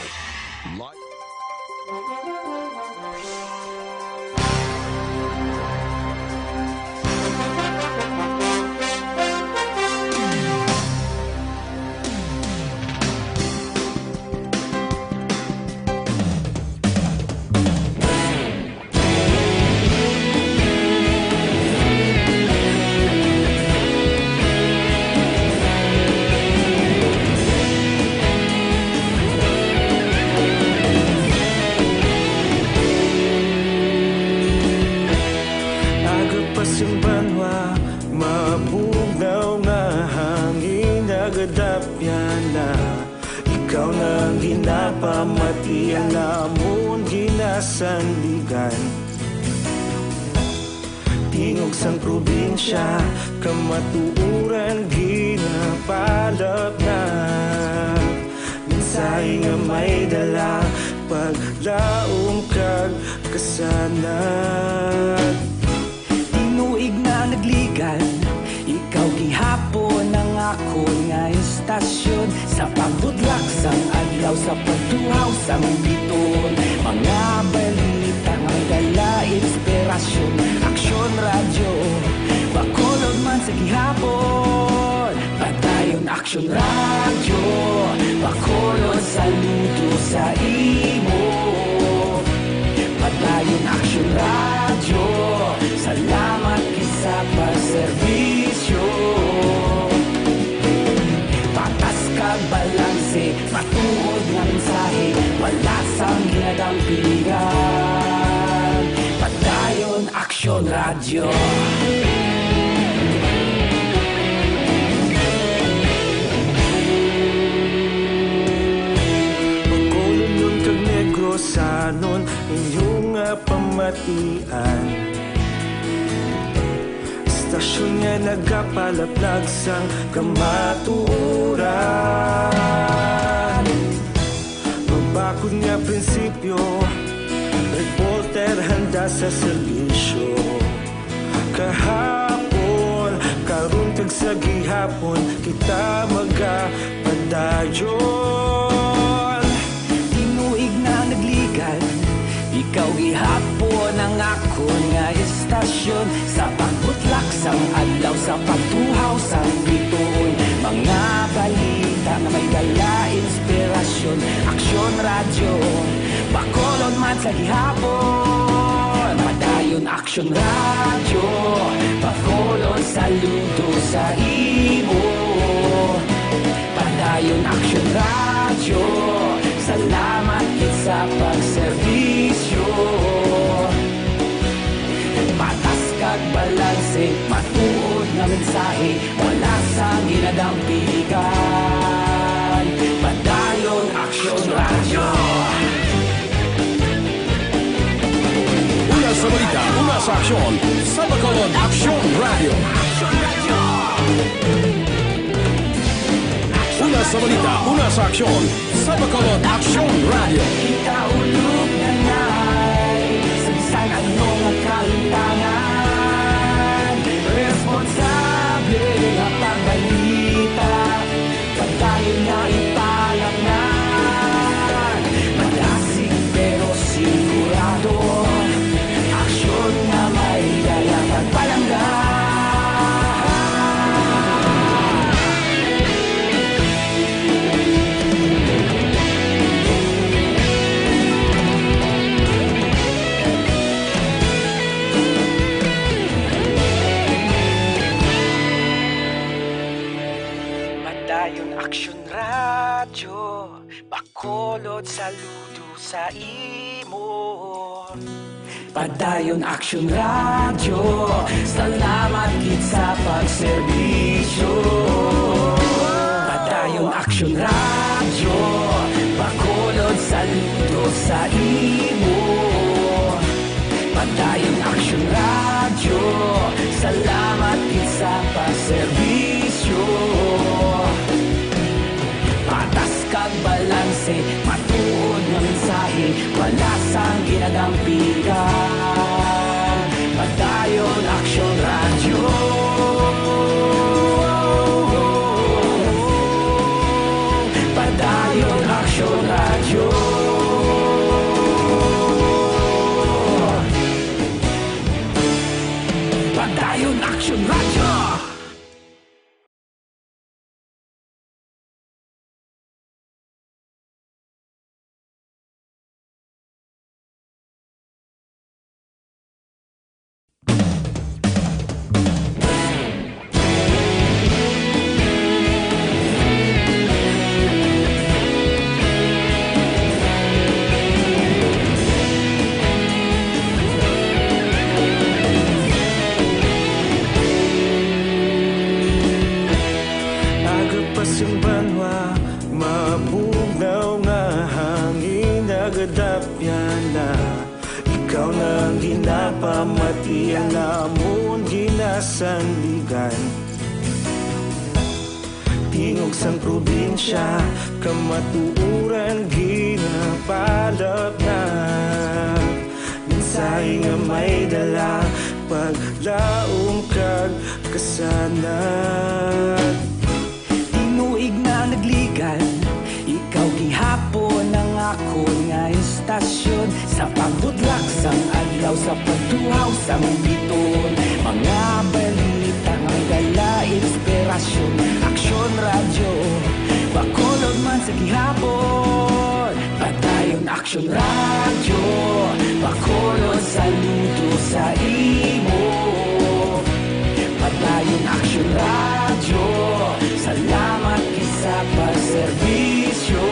Speaker 9: Ikaw nang ginapamati ang namon ginasandigan. Tingog sang probinsya kamatuuran ginapalap na. Minsay nga may dala paglaong kag kasanad.
Speaker 10: Tinuig na nagligan, ikaw gihapon ang ako nga istasyon. Sa pagbudlak sang adlaw sa pagtuhaw sang biton. Mga balita ang dala inspirasyon. Action Radio, bakolod man sa gihapon. Patayon Action Radio, bakolod saludo sa imo. Patayon Action Radio, salamat kisa pa serbisyo. radyo.
Speaker 9: Pagkulong kag Negrosanon inyong pamatian. Istasyon nga nagapalaplag sang kamatuuran. Magbakod nga prinsipyo, reporter handa sa serbisyo. Kahapon, karon kag sa gihapon, kita magapadayon.
Speaker 10: Tinuig na nagligan, ikaw gihapon ang akon nga istasyon. Sa pagbutlak sang adlaw, sa pagtuhaw sang bituon. Mga balita na may dala inspirasyon. Aksyon radyo, bakolon man sa gihapon. Padayon aksyon radyo, bakolon saludo sa imo. Padayon aksyon radyo, salamat kit sa pagserbisyo. Patas kag balanse, matuod nga mensahe, wala sang ginadampigan. Padayon aksyon radyo.
Speaker 1: Una sa balita, una sa aksyon, sa Bacolod Aksyon Radio. Una sa balita, una sa aksyon, sa Bacolod Aksyon Radio.
Speaker 10: Kita ulog na na'y sabisan anong kalintangan. Responsable na pagbalita, pagdayon na ipalaknan. Madasig pero sigurado, aksyon na may dala pagpalanggan. Padayon aksyon radyo, bakolod saludo sa imo. Padayon aksyon radyo, salamat kit sa pagserbisyo. Padayon aksyon radyo, bakolod saludo sa imo. Padayon aksyon radyo, salamat kit sa pagserbisyo. Patas kag balanse, matuod nga mensahe, wala sang ginadampigan. Padayon aksyon radyo. Padayon aksyon radyo. Padayon aksyon radyo.
Speaker 9: Agapasumbanwa, mabugnaw nga hangin nagadapyan na. Ikaw na ang ginapamatian namon ginasandigan. Tingog sang probinsya, kamatuuran ginapalap na. Mensahe nga may dala, paglaong kag kasanat.
Speaker 10: Tinuig na nagligan, ikaw gihapon ang akon nga istasyon. Sa pagbutlak sang adlaw, sa pagtuhaw sang biton. Mga balita nga may dala inspirasyon. Aksyon radyo, bakolod man sa gihapon. Padayon aksyon radyo, bakolod saludo sa imo. Padayon aksyon radyo, salamat kisa pagserbisyo.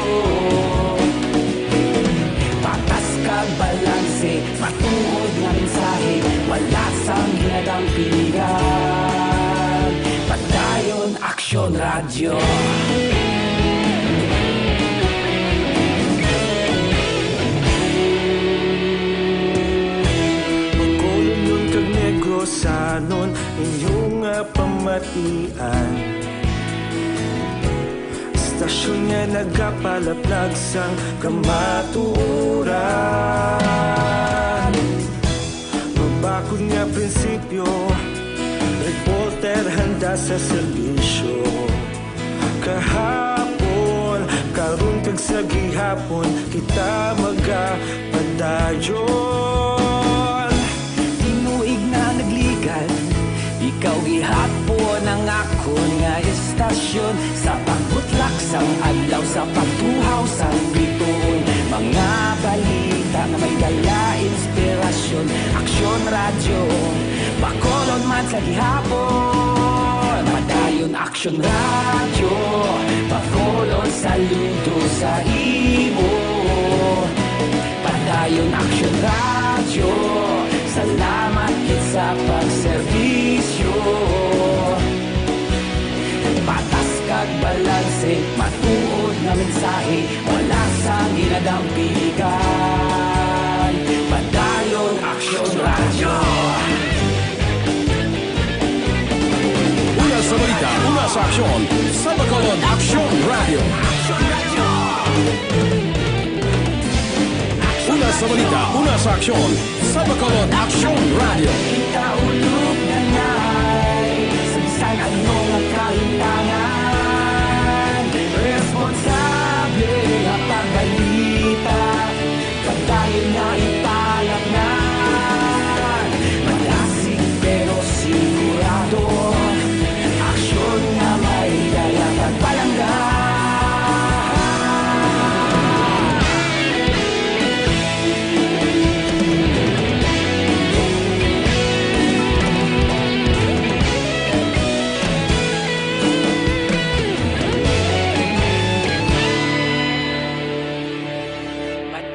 Speaker 10: Patas kag balanse, matuod nga mensahe, wala sang ginagawa. radyo.
Speaker 9: Magkulong kag negosanon inyong pamatian. Stasyon nga nagapalaplag sang kamaturan. Magbakod nga prinsipyo, reporter handa sa serbisyo. Kahapon, karon kag sa gihapon, kita magapadayon.
Speaker 10: Tinuig na naglikan, ikaw gihapon ang akon nga istasyon. Sa pagbutlak sang adlaw, sa pagtuhaw sang bituon. Mga balita nga may dala inspirasyon. Aksyon radyo, bakolon man sa gihapon. Padayon aksyon radyo, bakolon saludo sa imo. Padayon aksyon radyo, salamat kit sa pagserbisyo. Patas kag balanse, matuod na mensahe, wala sang ginadampigan. Padayon aksyon radyo.
Speaker 1: Una sa balita, una sa aksyon, sa Bacolod Aksyon Radio. Una sa balita, una sa aksyon, sa Bacolod Aksyon Radio.
Speaker 10: Kita ulog na ngay, sa bisan anong kaintangan. Responsable na pagbalita, pagdayon na ipalak na. Malasig pero sigurado, aksyon na may dala pagpalanggan.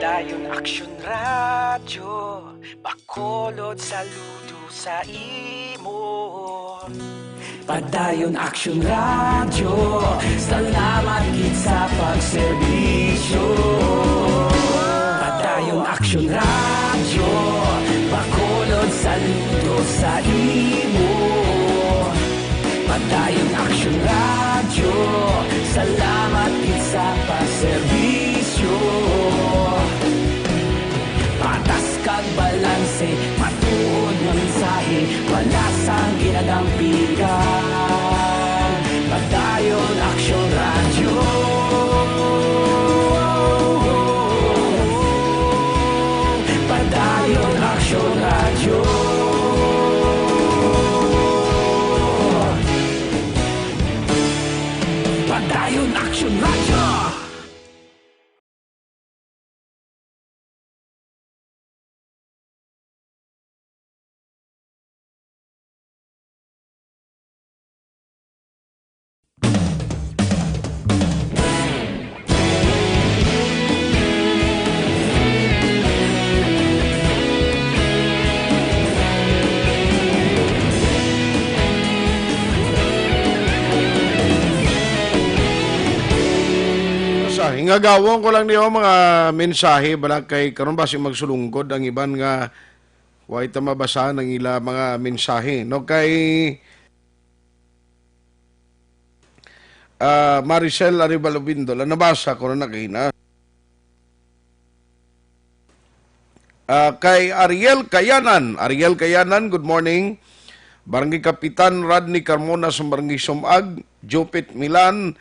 Speaker 10: Padayon aksyon radyo, bakolod saludo sa imo. Padayon aksyon radyo, salamat gid sa pagserbisyo. Padayon aksyon radyo, bakolod saludo sa imo. Padayon aksyon radyo, salamat gid sa pagserbisyo. Patas kag balanse, matuod na mensahe, wala sang ginadampigan. Padayon aksyon radyo. Padayon aksyon radyo. Padayon aksyon radyo.
Speaker 3: Hingagawon ko lang niyo mga mensahe bala kay karon basi magsulungkod ang iban nga way ta mabasa ng ila mga mensahe no kay Maricel Aribalobindo nabasa ko na nakina. Kay Ariel Kayanan, good morning. Barangay Kapitan Rodney Carmona sa Barangay Sumag, Jupit Milan,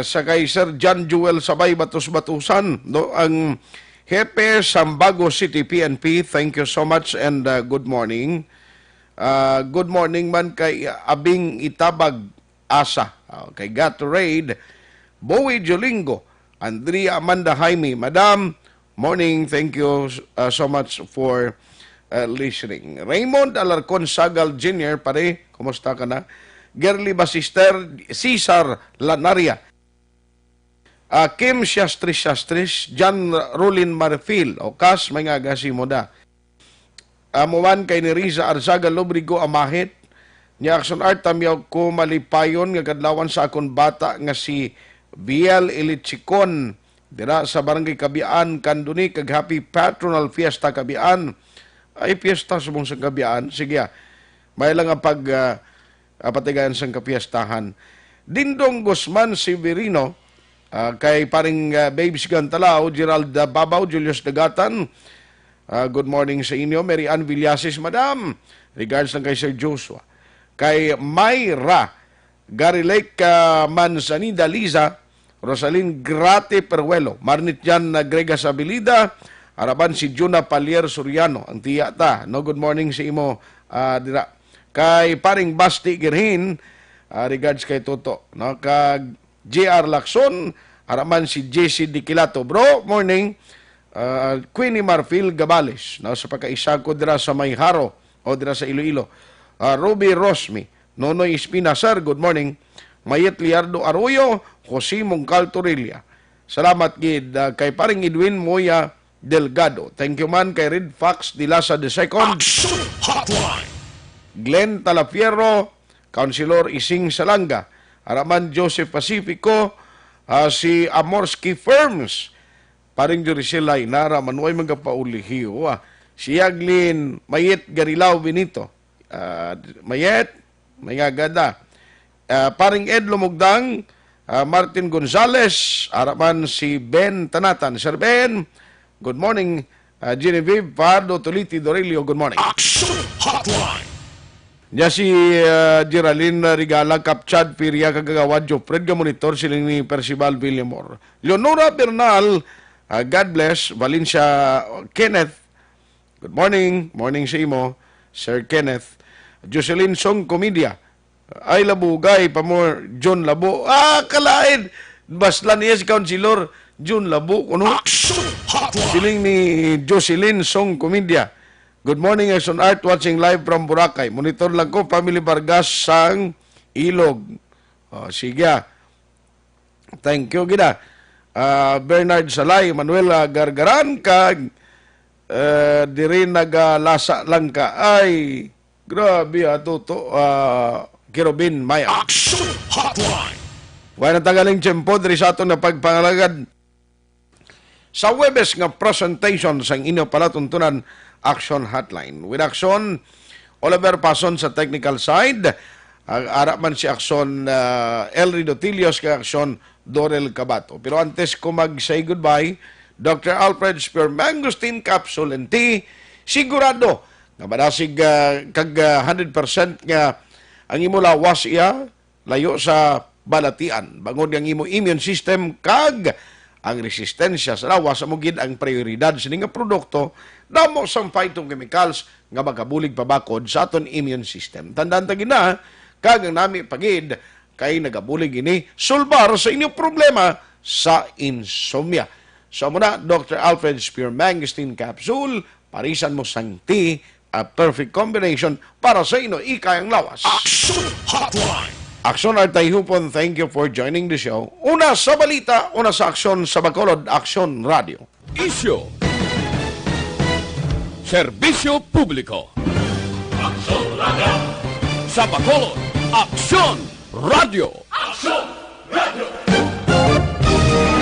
Speaker 3: sa kay Sir John Jewel Sabay Batos-Batusan, no, ang Hepe Sambago City PNP, thank you so much and good morning. Good morning man kay Abing Itabag Asa, kay Gatorade, Bowie Jolingo, Andrea Amanda Jaime, Madam, morning, thank you so much for listening. Raymond Alarcon Sagal Jr., pare, kumusta ka na? Gerly Basister, Cesar Lanaria, Kim Shastris, John Rolin Marfil, o Kas, may nga gasi mo da. Amuan kay ni Riza Arzaga Lobrigo Amahit, Nya Action Art tamyaw ko malipayon nga kadlawan sa akon bata nga si Biel Ilichikon dira sa Barangay Kabian Kanduni kag happy patronal fiesta Kabian. Ay fiesta sa mong Kabian. Sige. May lang ang patigayan sang kapiestahan. Dindong Guzman Severino kay paring Babes Gantalao, Gerald Babaw, Julius Dagatan. Good morning sa inyo. Mary Ann Villasis, Madam. Regards lang kay Sir Joshua. Kay Mayra Garilek Manzanida Liza, Rosalyn Grate Peruelo, Marnit Jan Grega Sabilida, araban si Juna Palier Soriano, ang tiya ta. No, good morning sa imo dira. Kay paring Basti Girhin, regards kay Toto. No, kag JR Lacson, araman si JC Dikilato. Bro, morning. Queenie Marfil Gabales, no, sa pagkaisa ko dira sa Mayharo o dira sa Iloilo. Ruby Rosmi, Nonoy Espinasar, good morning. Mayet Liardo Arroyo, Jose Mongcal Torilla. Salamat gid kay paring Edwin Moya Delgado. Thank you man kay Red Fox Dilasa II.
Speaker 2: Action Hotline.
Speaker 3: Glenn Talafierro, Councilor Ising Salanga. Araman Joseph Pacifico, si Amorski Firms. Paring Jerisilay, Nara Manuay Magapaulihiyo. Si Yaglin Mayet Garilao Benito. Mayet, Mayagada. Paring Ed Lumugdang, Martin Gonzales, araman si Ben Tanatan. Sir Ben, good morning. Genevieve Pardo Toliti Dorilio, good morning.
Speaker 2: Action Hotline.
Speaker 3: Nya si Geraldine Rigala, Kapchad, Piria, Kagawad, Jofred, Gamonitor, siling ni Percival Villamor. Leonora Bernal, God bless, Valencia Kenneth, good morning. Morning sa imo, Sir Kenneth. Jocelyn Song Comedia, ay labugay, pamor, John Labo. Kalain, baslan niya si Councilor John Labo. Kuno?
Speaker 2: Action Hotline.
Speaker 3: Siling ni Jocelyn Song Comedia. Good morning, Action Art, watching live from Boracay. Monitor lang ko, Family Vargas sang Ilog. Sige. Thank you, gida. Bernard Salay, Manuel Gargaran, kag diri nagalasa lang ka. Ay, grabe Toto. Kirobin Maya.
Speaker 2: Action Hotline.
Speaker 3: Wala na tagaling tiyempo, diri sa ato na pagpangalagad. Sa Webes nga presentation sang inyo palatuntunan Action Hotline. With Action, Oliver Pason sa technical side. Arap man si Action Elry Dotilios kay Action Dorel Cabato. Pero antes ko mag-say goodbye, Dr. Alfred Spear Mangosteen Capsule and Tea, sigurado nga madasig kag 100% nga ang imo lawas iya layo sa balatian. Bangod ang imo immune system kag ang resistensya sa lawas amo gid ang prioridad sa nga produkto damo sa phytochemicals nga magabulig pabakod sa aton immune system. Tandaan ta gina kag ang nami pagid kay nagabulig ini sulbar sa inyong problema sa insomnia. So muna, Dr. Alfred Spear Mangosteen Capsule, parisan mo sang tea, a perfect combination para sa inyo ikayang lawas.
Speaker 2: Action Hotline.
Speaker 3: Action Artay Hupon, thank you for joining the show. Una sa balita, una sa aksyon sa Bacolod, Action Radio.
Speaker 1: Isyo. Serbisyo publiko.
Speaker 2: Action Radio.
Speaker 1: Sa Bacolod, Action Radio.